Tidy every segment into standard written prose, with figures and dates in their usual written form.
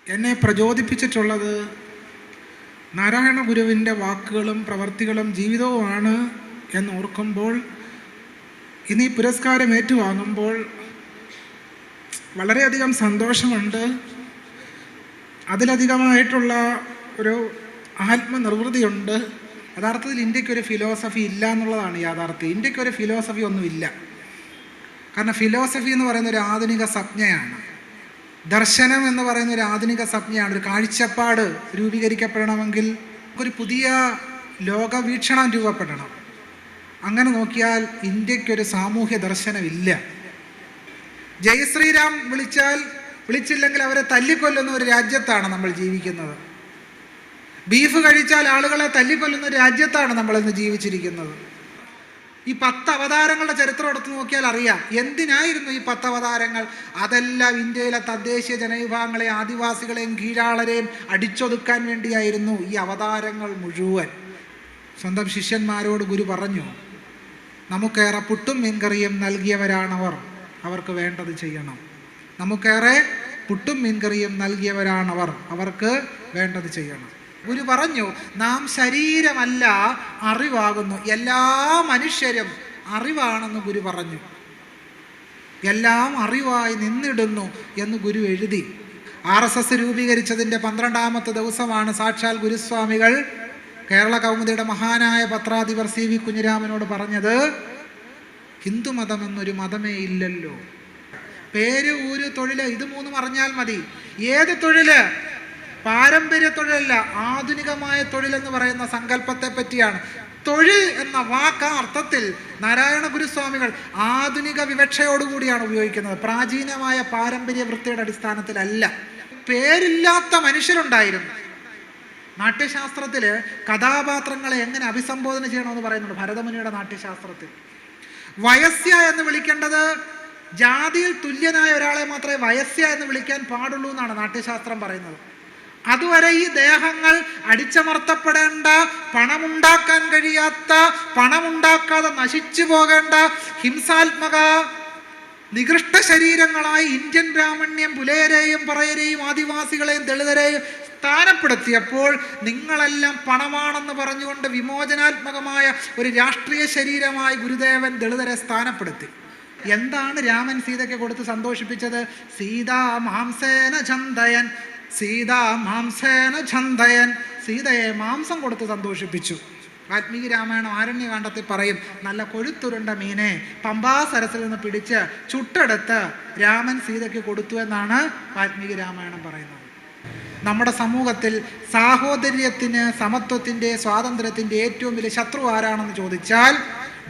എന്നെ പ്രചോദിപ്പിച്ചിട്ടുള്ളത് നാരായണ ഗുരുവിൻ്റെ വാക്കുകളും പ്രവർത്തികളും ജീവിതവുമാണ് എന്നോർക്കുമ്പോൾ, ഇന്ന് ഈ പുരസ്കാരം ഏറ്റുവാങ്ങുമ്പോൾ വളരെയധികം സന്തോഷമുണ്ട്. അതിലധികമായിട്ടുള്ള ഒരു ആത്മനിർവൃതിയുണ്ട്. യഥാർത്ഥത്തിൽ ഇന്ത്യക്കൊരു ഫിലോസഫി ഇല്ല എന്നുള്ളതാണ് യാഥാർത്ഥ്യം. ഇന്ത്യക്കൊരു ഫിലോസഫി ഒന്നുമില്ല. കാരണം ഫിലോസഫി എന്ന് പറയുന്ന ഒരു ആധുനിക സംജ്ഞയാണ്. ദർശനം എന്ന് പറയുന്ന ഒരു ആധുനിക സംജ്ഞയാണ്. ഒരു കാഴ്ചപ്പാട് രൂപീകരിക്കപ്പെടണമെങ്കിൽ ഒരു പുതിയ ലോകവീക്ഷണം രൂപപ്പെടണം. അങ്ങനെ നോക്കിയാൽ ഇന്ത്യക്കൊരു സാമൂഹ്യ ദർശനമില്ല. ജയ് ശ്രീരാം വിളിച്ചില്ലെങ്കിൽ അവരെ തല്ലിക്കൊല്ലുന്ന ഒരു രാജ്യത്താണ് നമ്മൾ ജീവിക്കുന്നത്. ബീഫ് കഴിച്ചാൽ ആളുകളെ തല്ലിക്കൊല്ലുന്ന ഒരു രാജ്യത്താണ് നമ്മളിന്ന് ജീവിച്ചിരിക്കുന്നത്. ഈ 10 അവതാരങ്ങളുടെ ചരിത്രം എടുത്ത് നോക്കിയാൽ അറിയാം എന്തിനായിരുന്നു ഈ 10 അവതാരങ്ങൾ. അതെല്ലാം ഇന്ത്യയിലെ തദ്ദേശീയ ജനവിഭാഗങ്ങളെയും ആദിവാസികളെയും കീഴാളരെയും അടിച്ചൊതുക്കാൻ വേണ്ടിയായിരുന്നു ഈ അവതാരങ്ങൾ മുഴുവൻ. സ്വന്തം ശിഷ്യന്മാരോട് ഗുരു പറഞ്ഞു, നമുക്കേറെ പുട്ടും മീൻകറിയും നൽകിയവരാണവർ, അവർക്ക് വേണ്ടത് ചെയ്യണം. നമുക്കേറെ പുട്ടും മീൻകറിയും നൽകിയവരാണവർ, അവർക്ക് വേണ്ടത് ചെയ്യണം. ഗുരു പറഞ്ഞു, നാം ശരീരമല്ല അറിവാകുന്നു. എല്ലാ മനുഷ്യരും അറിവാണെന്ന് ഗുരു പറഞ്ഞു. എല്ലാം അറിവായി നിന്നിടുന്നു എന്ന് ഗുരു എഴുതി. RSS രൂപീകരിച്ചതിൻ്റെ 12ാമത്തെ ദിവസമാണ് സാക്ഷാൽ ഗുരുസ്വാമികൾ കേരള കൗമുദിയുടെ മഹാനായ പത്രാധിപർ CV കുഞ്ഞിരാമനോട് പറഞ്ഞത്, ഹിന്ദുമതം എന്നൊരു മതമേ ഇല്ലല്ലോ. പേര്, ഊര്, തൊഴില്, ഇത് 3 അറിഞ്ഞാൽ മതി. ഏത് തൊഴില്? പാരമ്പര്യ തൊഴിലല്ല, ആധുനികമായ തൊഴിലെന്ന് പറയുന്ന സങ്കല്പത്തെ പറ്റിയാണ്. തൊഴിൽ എന്ന വാക്ക് അർത്ഥത്തിൽ നാരായണ ഗുരുസ്വാമികൾ ആധുനിക വിവക്ഷയോടുകൂടിയാണ് ഉപയോഗിക്കുന്നത്. പ്രാചീനമായ പാരമ്പര്യ വൃത്തിയുടെ അടിസ്ഥാനത്തിലല്ല. പേരില്ലാത്ത മനുഷ്യരുണ്ടായിരുന്നു. നാട്യശാസ്ത്രത്തിൽ കഥാപാത്രങ്ങളെ എങ്ങനെ അഭിസംബോധന ചെയ്യണമെന്ന് പറയുന്നുണ്ട് ഭരതമുനിയുടെ നാട്യശാസ്ത്രത്തിൽ. വയസ്യ എന്ന് വിളിക്കേണ്ടത് ജാതിയിൽ തുല്യനായ ഒരാളെ മാത്രമേ വയസ്യ എന്ന് വിളിക്കാൻ പാടുള്ളൂ എന്നാണ് നാട്യശാസ്ത്രം പറയുന്നത്. അതുവരെ ഈ ദേഹങ്ങൾ അടിച്ചമർത്തപ്പെടേണ്ട, പണമുണ്ടാക്കാൻ കഴിയാത്ത, പണമുണ്ടാക്കാതെ നശിച്ചു പോകേണ്ട ഹിംസാത്മക നികൃഷ്ട ശരീരങ്ങളായി ഇന്ത്യൻ ബ്രാഹ്മണ്യം പുലയരെയും പറയരെയും ആദിവാസികളെയും ദളിതരെയും സ്ഥാനപ്പെടുത്തിയപ്പോൾ നിങ്ങളെല്ലാം പണമാണെന്ന് പറഞ്ഞുകൊണ്ട് വിമോചനാത്മകമായ ഒരു രാഷ്ട്രീയ ശരീരമായി ഗുരുദേവൻ ദളിതരെ സ്ഥാനപ്പെടുത്തി. എന്താണ് രാമൻ സീതയ്ക്ക് കൊടുത്ത് സന്തോഷിപ്പിച്ചത്? സീതാ മാംസേന ഛന്ദയൻ, സീതാ മാംസേന ഛന്ദയൻ, സീതയെ മാംസം കൊടുത്ത് സന്തോഷിപ്പിച്ചു. വാൽമീകി രാമായണം ആരണ്യകാണ്ഡത്തിൽ പറയും, നല്ല കൊഴുത്തുരുണ്ട മീനെ പമ്പാസരസിൽ നിന്ന് പിടിച്ച് ചുട്ടെടുത്ത് രാമൻ സീതയ്ക്ക് കൊടുത്തു എന്നാണ് വാൽമീകി രാമായണം പറയുന്നത്. നമ്മുടെ സമൂഹത്തിൽ സാഹോദര്യത്തിന്, സമത്വത്തിൻ്റെ, സ്വാതന്ത്ര്യത്തിൻ്റെ ഏറ്റവും വലിയ ശത്രു ആരാണെന്ന് ചോദിച്ചാൽ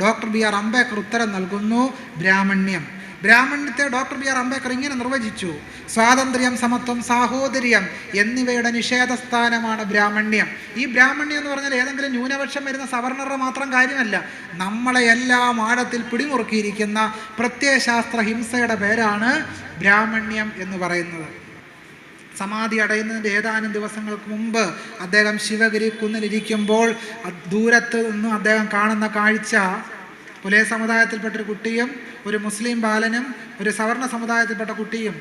ഡോക്ടർ BR അംബേദ്കർ ഉത്തരം നൽകുന്നു, ബ്രാഹ്മണ്യം. ബ്രാഹ്മണ്യത്തെ ഡോക്ടർ BR അംബേദ്കർ ഇങ്ങനെ നിർവചിച്ചു: സ്വാതന്ത്ര്യം, സമത്വം, സാഹോദര്യം എന്നിവയുടെ നിഷേധസ്ഥാനമാണ് ബ്രാഹ്മണ്യം. ഈ ബ്രാഹ്മണ്യം എന്ന് പറഞ്ഞാൽ ഏതെങ്കിലും ന്യൂനപക്ഷം വരുന്ന സവർണറുടെ മാത്രം കാര്യമല്ല. നമ്മളെ എല്ലാം ആഴത്തിൽ പിടിമുറുക്കിയിരിക്കുന്ന പ്രത്യയശാസ്ത്ര ഹിംസയുടെ പേരാണ് ബ്രാഹ്മണ്യം എന്ന് പറയുന്നത്. സമാധി അടയുന്നതിൻ്റെ ഏതാനും ദിവസങ്ങൾക്ക് മുമ്പ് അദ്ദേഹം ശിവഗിരി കുന്നിലിരിക്കുമ്പോൾ ദൂരത്ത് നിന്ന് അദ്ദേഹം കാണുന്ന കാഴ്ച, പുലയ സമുദായത്തിൽപ്പെട്ടൊരു കുട്ടിയും ഒരു മുസ്ലിം ബാലനും ഒരു സവർണ സമുദായത്തിൽപ്പെട്ട കുട്ടിയും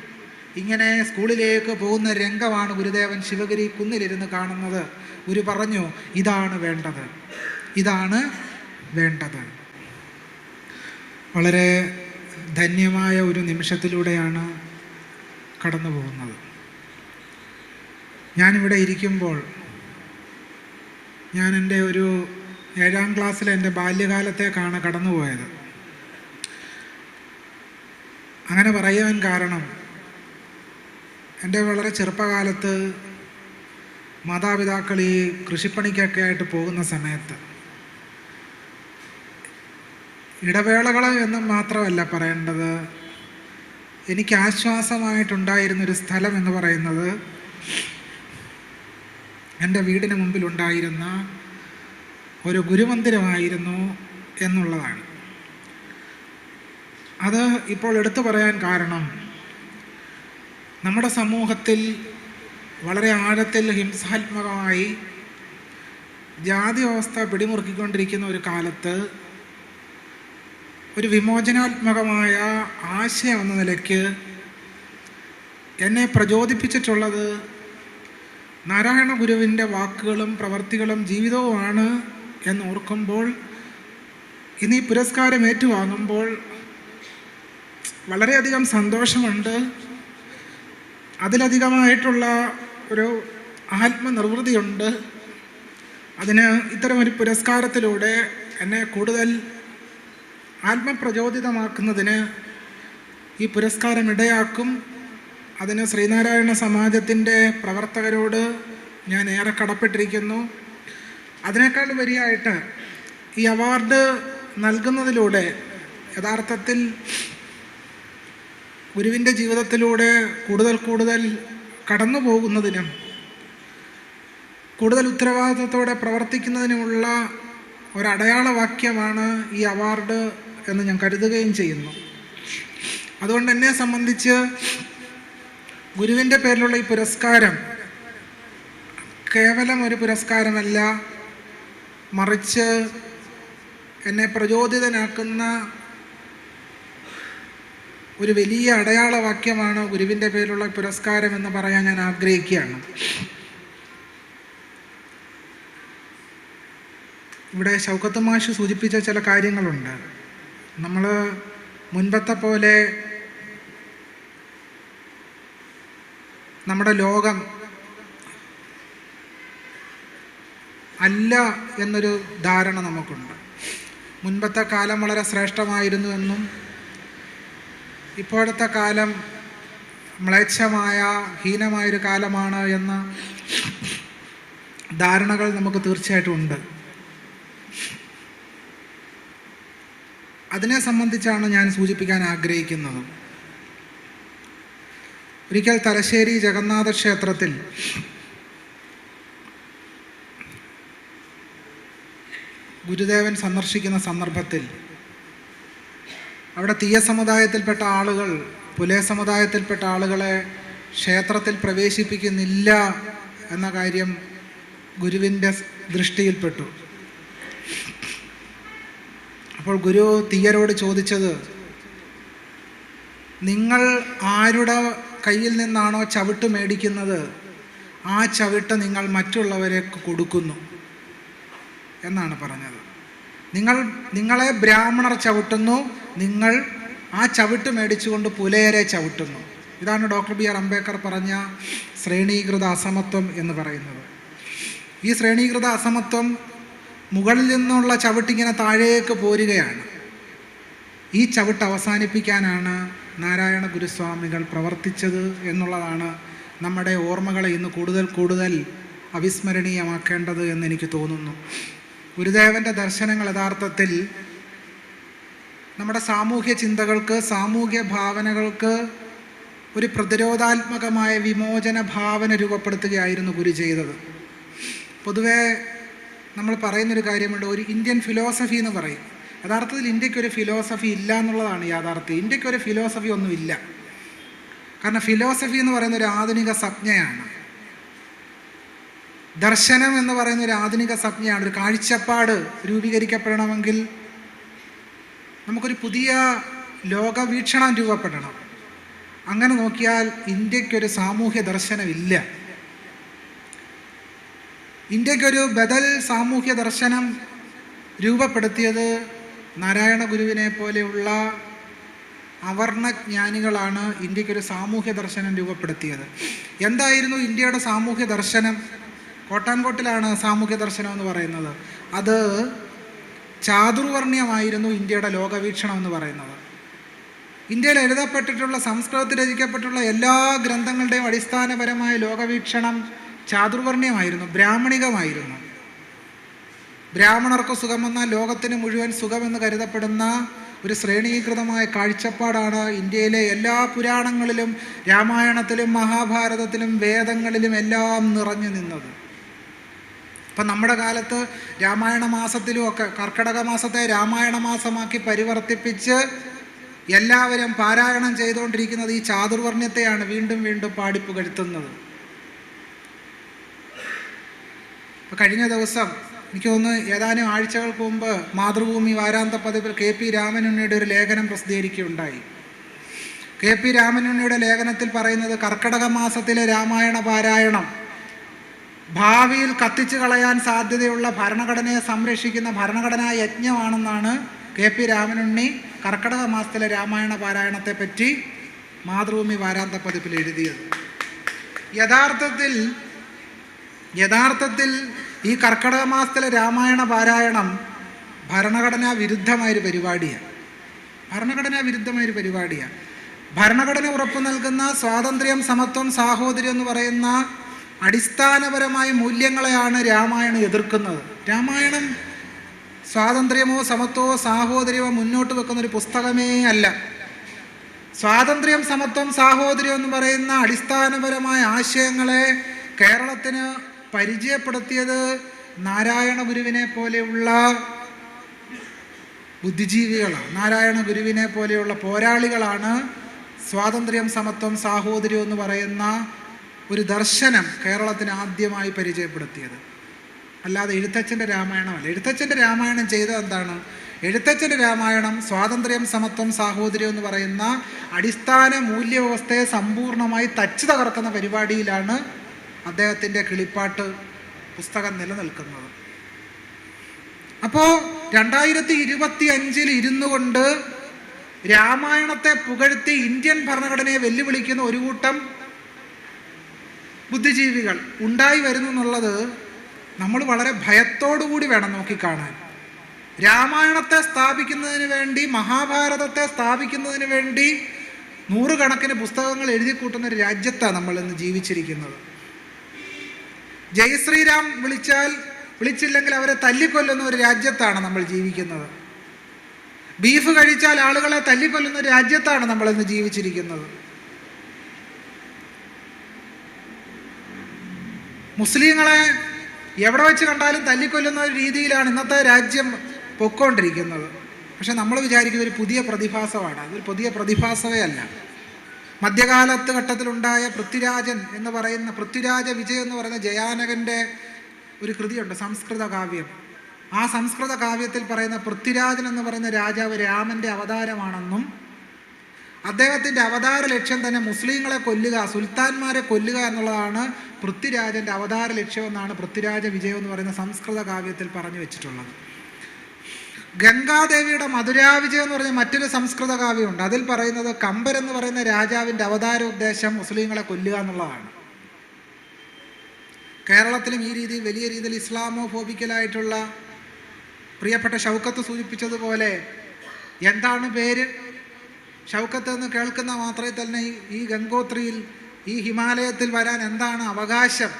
ഇങ്ങനെ സ്കൂളിലേക്ക് പോകുന്ന രംഗമാണ് ഗുരുദേവൻ ശിവഗിരി കുന്നിലിരുന്ന് കാണുന്നത്. ഗുരു പറഞ്ഞു, ഇതാണ് വേണ്ടത്, ഇതാണ് വേണ്ടത്. വളരെ ധന്യമായ ഒരു നിമിഷത്തിലൂടെയാണ് കടന്നു പോകുന്നത്. ഞാനിവിടെ ഇരിക്കുമ്പോൾ ഞാൻ എൻ്റെ ഒരു 7ാം ക്ലാസ്സിലെ എൻ്റെ ബാല്യകാലത്തേക്കാണ് കടന്നുപോയത്. അങ്ങനെ പറയാൻ കാരണം, എൻ്റെ വളരെ ചെറുപ്പകാലത്ത് മാതാപിതാക്കൾ ഈ കൃഷിപ്പണിക്കൊക്കെ ആയിട്ട് പോകുന്ന സമയത്ത് ഇടവേളകൾ എന്നും മാത്രമല്ല പറയേണ്ടത്, എനിക്ക് ആശ്വാസമായിട്ടുണ്ടായിരുന്നൊരു സ്ഥലം എന്ന് പറയുന്നത് എൻ്റെ വീടിന് മുമ്പിലുണ്ടായിരുന്ന ഒരു ഗുരുമന്ദിരമായിരുന്നു എന്നുള്ളതാണ്. അത് ഇപ്പോൾ എടുത്തു പറയാൻ കാരണം, നമ്മുടെ സമൂഹത്തിൽ വളരെ ആഴത്തിൽ ഹിംസാത്മകമായി ജാതി വ്യവസ്ഥ പിടിമുറുക്കിക്കൊണ്ടിരിക്കുന്ന ഒരു കാലത്ത് ഒരു വിമോചനാത്മകമായ ആശയം എന്ന നിലയ്ക്ക് എന്നെ പ്രചോദിപ്പിച്ചിട്ടുള്ളത് നാരായണ ഗുരുവിൻ്റെ വാക്കുകളും പ്രവർത്തികളും ജീവിതവുമാണ് എന്നോർക്കുമ്പോൾ ഇന്ന് ഈ പുരസ്കാരം ഏറ്റുവാങ്ങുമ്പോൾ വളരെയധികം സന്തോഷമുണ്ട്. അതിലധികമായിട്ടുള്ള ഒരു ആത്മനിർവൃതിയുണ്ട്. അതിന് ഇത്തരമൊരു പുരസ്കാരത്തിലൂടെ എന്നെ കൂടുതൽ ആത്മപ്രചോദിതമാക്കുന്നതിന് ഈ പുരസ്കാരം ഇടയാക്കും. അതിന് ശ്രീനാരായണ സമാജത്തിൻ്റെ പ്രവർത്തകരോട് ഞാൻ ഏറെ കടപ്പെട്ടിരിക്കുന്നു. അതിനേക്കാൾ ഉപരിയായിട്ട് ഈ അവാർഡ് നൽകുന്നതിലൂടെ യഥാർത്ഥത്തിൽ ഗുരുവിൻ്റെ ജീവിതത്തിലൂടെ കൂടുതൽ കടന്നു പോകുന്നതിനും കൂടുതൽ ഉത്തരവാദിത്വത്തോടെ പ്രവർത്തിക്കുന്നതിനുമുള്ള ഒരടയാളവാക്യമാണ് ഈ അവാർഡ് എന്ന് ഞാൻ കരുതുകയും ചെയ്യുന്നു. അതുകൊണ്ട് എന്നെ സംബന്ധിച്ച് ഗുരുവിൻ്റെ പേരിലുള്ള ഈ പുരസ്കാരം കേവലം ഒരു പുരസ്കാരമല്ല, മറിച്ച് എന്നെ പ്രചോദിതനാക്കുന്ന ഒരു വലിയ അടയാളവാക്യമാണ് ഗുരുവിൻ്റെ പേരിലുള്ള പുരസ്കാരം എന്ന് പറയാൻ ഞാൻ ആഗ്രഹിക്കുകയാണ്. ഇവിടെ ഷൗക്കത്ത് മാഷ് സൂചിപ്പിച്ച ചില കാര്യങ്ങളുണ്ട്. നമ്മൾ മുൻപത്തെ പോലെ നമ്മുടെ ലോകം അല്ല എന്നൊരു ധാരണ നമുക്കുണ്ട്. മുൻപത്തെ കാലം വളരെ ശ്രേഷ്ഠമായിരുന്നു എന്നും ഇപ്പോഴത്തെ കാലം മ്ലേച്ഛമായ ഹീനമായൊരു കാലമാണ് എന്ന ധാരണകൾ നമുക്ക് തീർച്ചയായിട്ടും ഉണ്ട്. അതിനെ സംബന്ധിച്ചാണ് ഞാൻ സൂചിപ്പിക്കാൻ ആഗ്രഹിക്കുന്നത്. ഒരിക്കൽ തലശ്ശേരി ജഗന്നാഥ ക്ഷേത്രത്തിൽ ഗുരുദേവൻ സന്ദർശിക്കുന്ന സന്ദർഭത്തിൽ അവിടെ തീയ സമുദായത്തിൽപ്പെട്ട ആളുകൾ പുലയ സമുദായത്തിൽപ്പെട്ട ആളുകളെ ക്ഷേത്രത്തിൽ പ്രവേശിപ്പിക്കുന്നില്ല എന്ന കാര്യം ഗുരുവിൻ്റെ ദൃഷ്ടിയിൽപ്പെട്ടു. അപ്പോൾ ഗുരു തീയരോട് ചോദിച്ചത്, നിങ്ങൾ ആരുടെ കയ്യിൽ നിന്നാണോ ചവിട്ട് മേടിക്കുന്നത് ആ ചവിട്ട് നിങ്ങൾ മറ്റുള്ളവരെ കൊടുക്കുന്നു എന്നാണ് പറഞ്ഞത്. നിങ്ങളെ ബ്രാഹ്മണർ ചവിട്ടുന്നു, നിങ്ങൾ ആ ചവിട്ട് മേടിച്ചുകൊണ്ട് പുലയരെ ചവിട്ടുന്നു. ഇതാണ് ഡോക്ടർ ബി ആർ അംബേദ്കർ പറഞ്ഞ ശ്രേണീകൃത അസമത്വം എന്ന് പറയുന്നത്. ഈ ശ്രേണീകൃത അസമത്വം മുകളിൽ നിന്നുള്ള ചവിട്ടിങ്ങനെ താഴേക്ക് പോരുകയാണ്. ഈ ചവിട്ട് അവസാനിപ്പിക്കാനാണ് നാരായണ ഗുരുസ്വാമികൾ പ്രവർത്തിച്ചത് എന്നുള്ളതാണ് നമ്മുടെ ഓർമ്മകളെ ഇന്ന് കൂടുതൽ അവിസ്മരണീയമാക്കേണ്ടത് എന്നെനിക്ക് തോന്നുന്നു. ഗുരുദേവൻ്റെ ദർശനങ്ങൾ യഥാർത്ഥത്തിൽ നമ്മുടെ സാമൂഹ്യ ചിന്തകൾക്ക്, സാമൂഹ്യ ഭാവനകൾക്ക് ഒരു പ്രതിരോധാത്മകമായ വിമോചന ഭാവന രൂപപ്പെടുത്തുകയായിരുന്നു ഗുരു ചെയ്തത്. പൊതുവേ നമ്മൾ പറയുന്നൊരു കാര്യമുണ്ട്, ഒരു ഇന്ത്യൻ ഫിലോസഫി എന്ന് പറയും. യഥാർത്ഥത്തിൽ ഇന്ത്യക്കൊരു ഫിലോസഫി ഇല്ല എന്നുള്ളതാണ് യാഥാർത്ഥ്യം. ഇന്ത്യക്കൊരു ഫിലോസഫി ഒന്നുമില്ല. കാരണം ഫിലോസഫി എന്ന് പറയുന്ന ഒരു ആധുനിക സംജ്ഞയാണ്. ദർശനം എന്ന് പറയുന്ന ഒരു ആധുനിക സംജ്ഞയാണ്. ഒരു കാഴ്ചപ്പാട് രൂപീകരിക്കപ്പെടണമെങ്കിൽ നമുക്കൊരു പുതിയ ലോകവീക്ഷണം രൂപപ്പെടണം. അങ്ങനെ നോക്കിയാൽ ഇന്ത്യക്കൊരു സാമൂഹ്യ ദർശനമില്ല. ഇന്ത്യക്കൊരു ബദൽ സാമൂഹ്യ ദർശനം രൂപപ്പെടുത്തിയത് നാരായണ ഗുരുവിനെ പോലെയുള്ള അവർണജ്ഞാനികളാണ്. ഇന്ത്യക്കൊരു സാമൂഹ്യ ദർശനം രൂപപ്പെടുത്തിയത്. എന്തായിരുന്നു ഇന്ത്യയുടെ സാമൂഹ്യ ദർശനം? കോട്ടാൻകോട്ടിലാണ് സാമൂഹ്യ ദർശനം എന്ന് പറയുന്നത്. അത് ചാതുർവർണ്ണ്യമായിരുന്നു ഇന്ത്യയുടെ ലോകവീക്ഷണം എന്ന് പറയുന്നത്. ഇന്ത്യയിൽ എഴുതപ്പെട്ടിട്ടുള്ള, സംസ്കൃതത്തിൽ രചിക്കപ്പെട്ടുള്ള എല്ലാ ഗ്രന്ഥങ്ങളുടെയും അടിസ്ഥാനപരമായ ലോകവീക്ഷണം ചാതുർവർണ്ണ്യമായിരുന്നു, ബ്രാഹ്മണികമായിരുന്നു. ബ്രാഹ്മണർക്ക് സുഖമെന്നാൽ ലോകത്തിന് മുഴുവൻ സുഖമെന്ന് കരുതപ്പെടുന്ന ഒരു ശ്രേണീകൃതമായ കാഴ്ചപ്പാടാണ് ഇന്ത്യയിലെ എല്ലാ പുരാണങ്ങളിലും, രാമായണത്തിലും മഹാഭാരതത്തിലും വേദങ്ങളിലും എല്ലാം നിറഞ്ഞു നിന്നത്. ഇപ്പം നമ്മുടെ കാലത്ത് രാമായണ മാസത്തിലും ഒക്കെ കർക്കിടക മാസത്തെ രാമായണ മാസമാക്കി പരിവർത്തിപ്പിച്ച് എല്ലാവരും പാരായണം ചെയ്തുകൊണ്ടിരിക്കുന്നത് ഈ ചാതുർവർണ്ണ്യത്തെയാണ് വീണ്ടും വീണ്ടും പാടിപ്പുകഴ്ത്തുന്നത്. ഇപ്പം കഴിഞ്ഞ ദിവസം എനിക്ക് തോന്നുന്നു ഏതാനും ആഴ്ചകൾക്ക് മുമ്പ് മാതൃഭൂമി വാരാന്ത പതിപ്പിൽ കെ പി രാമനുണ്ണിയുടെ ഒരു ലേഖനം പ്രസിദ്ധീകരിക്കുകയുണ്ടായി. കെ പി രാമനുണ്ണിയുടെ ലേഖനത്തിൽ പറയുന്നത് കർക്കിടക മാസത്തിലെ രാമായണ പാരായണം ഭാവിയിൽ കത്തിച്ചു കളയാൻ സാധ്യതയുള്ള ഭരണഘടനയെ സംരക്ഷിക്കുന്ന ഭരണഘടനാ യജ്ഞമാണെന്നാണ് KP രാമനുണ്ണി കർക്കടക മാസത്തിലെ രാമായണ പാരായണത്തെപ്പറ്റി മാതൃഭൂമി വാരാന്ത പതിപ്പിൽ എഴുതിയത്. യഥാർത്ഥത്തിൽ ഈ കർക്കടക മാസത്തിലെ രാമായണ പാരായണം ഭരണഘടനാ വിരുദ്ധമായൊരു പരിപാടിയാണ്. ഭരണഘടന ഉറപ്പു നൽകുന്ന സ്വാതന്ത്ര്യം, സമത്വം, സാഹോദര്യം എന്ന് പറയുന്ന അടിസ്ഥാനപരമായ മൂല്യങ്ങളെയാണ് രാമായണം എതിർക്കുന്നത്. രാമായണം സ്വാതന്ത്ര്യമോ സമത്വമോ സാഹോദര്യമോ മുന്നോട്ട് വെക്കുന്നൊരു പുസ്തകമേ അല്ല. സ്വാതന്ത്ര്യം, സമത്വം, സാഹോദര്യം എന്ന് പറയുന്ന അടിസ്ഥാനപരമായ ആശയങ്ങളെ കേരളത്തിന് പരിചയപ്പെടുത്തിയത് നാരായണ ഗുരുവിനെ പോലെയുള്ള ബുദ്ധിജീവികളാണ്. നാരായണ ഗുരുവിനെ പോലെയുള്ള പോരാളികളാണ് സ്വാതന്ത്ര്യം, സമത്വം, സാഹോദര്യം എന്ന് പറയുന്ന ഒരു ദർശനം കേരളത്തിന് ആദ്യമായി പരിചയപ്പെടുത്തിയത്. അല്ലാതെ എഴുത്തച്ഛൻ്റെ രാമായണമല്ല. എഴുത്തച്ഛൻ്റെ രാമായണം ചെയ്തത് എന്താണ്? എഴുത്തച്ഛൻ്റെ രാമായണം സ്വാതന്ത്ര്യം, സമത്വം, സാഹോദര്യം എന്ന് പറയുന്ന അടിസ്ഥാന മൂല്യവ്യവസ്ഥയെ സമ്പൂർണ്ണമായി തച്ചു തകർക്കുന്ന പരിപാടിയിലാണ് അദ്ദേഹത്തിൻ്റെ കിളിപ്പാട്ട് പുസ്തകം നിലനിൽക്കുന്നത്. അപ്പോൾ 2025 ഇരുന്നു കൊണ്ട് രാമായണത്തെ പുകഴ്ത്തി ഇന്ത്യൻ ഭരണഘടനയെ വെല്ലുവിളിക്കുന്ന ഒരു കൂട്ടം ബുദ്ധിജീവികൾ ഉണ്ടായി വരുന്നു എന്നുള്ളത് നമ്മൾ വളരെ ഭയത്തോടുകൂടി വേണം നോക്കിക്കാണാൻ. രാമായണത്തെ സ്ഥാപിക്കുന്നതിന് വേണ്ടി, മഹാഭാരതത്തെ സ്ഥാപിക്കുന്നതിന് വേണ്ടി നൂറുകണക്കിന് പുസ്തകങ്ങൾ എഴുതി കൂട്ടുന്ന ഒരു രാജ്യത്താണ് നമ്മൾ ഇന്ന് ജീവിച്ചിരിക്കുന്നത്. ജയ് ശ്രീരാം വിളിച്ചില്ലെങ്കിൽ അവരെ തല്ലിക്കൊല്ലുന്ന ഒരു രാജ്യത്താണ് നമ്മൾ ജീവിക്കുന്നത്. ബീഫ് കഴിച്ചാൽ ആളുകളെ തല്ലിക്കൊല്ലുന്ന ഒരു രാജ്യത്താണ് നമ്മളിന്ന് ജീവിച്ചിരിക്കുന്നത്. മുസ്ലിങ്ങളെ എവിടെ വെച്ച് കണ്ടാലും തല്ലിക്കൊല്ലുന്ന ഒരു രീതിയിലാണ് ഇന്നത്തെ രാജ്യം പൊയ്ക്കൊണ്ടിരിക്കുന്നത്. പക്ഷെ നമ്മൾ വിചാരിക്കുന്നത് ഒരു പുതിയ പ്രതിഭാസമാണ്. അതൊരു പുതിയ പ്രതിഭാസമേ അല്ല. മധ്യകാലത്ത് ഘട്ടത്തിലുണ്ടായ പൃഥ്വിരാജ വിജയം എന്ന് പറയുന്ന ജയാനകൻ്റെ ഒരു കൃതിയുണ്ട്, സംസ്കൃത കാവ്യം. ആ സംസ്കൃത കാവ്യത്തിൽ പറയുന്ന പൃഥ്വിരാജൻ എന്ന് പറയുന്ന രാജാവ് രാമൻ്റെ അവതാരമാണെന്നും അദ്ദേഹത്തിൻ്റെ അവതാര ലക്ഷ്യം തന്നെ മുസ്ലിങ്ങളെ കൊല്ലുക, സുൽത്താൻമാരെ കൊല്ലുക എന്നുള്ളതാണ് പൃഥ്വിരാജൻ്റെ അവതാര ലക്ഷ്യമെന്നാണ് പൃഥ്വിരാജ വിജയം എന്ന് പറയുന്ന സംസ്കൃത കാവ്യത്തിൽ പറഞ്ഞു വെച്ചിട്ടുള്ളത്. ഗംഗാദേവിയുടെ മധുരാവിജയം എന്ന് പറഞ്ഞ മറ്റൊരു സംസ്കൃത കാവ്യമുണ്ട്. അതിൽ പറയുന്നത് കമ്പൻ എന്ന് പറയുന്ന രാജാവിൻ്റെ അവതാര ഉദ്ദേശം മുസ്ലിങ്ങളെ കൊല്ലുക എന്നുള്ളതാണ്. കേരളത്തിലും ഈ രീതിയിൽ വലിയ രീതിയിൽ ഇസ്ലാമോഫോബിക്കലായിട്ടുള്ള പ്രിയപ്പെട്ട ഷൗക്കത്ത് സൂചിപ്പിച്ചതുപോലെ എന്താണ് പേര്? ഷൗക്കത്ത് എന്ന് കേൾക്കുന്ന മാത്രമേ തന്നെ ഈ ഗംഗോത്രിയിൽ, ഈ ഹിമാലയത്തിൽ വരാൻ എന്താണ് അവകാശം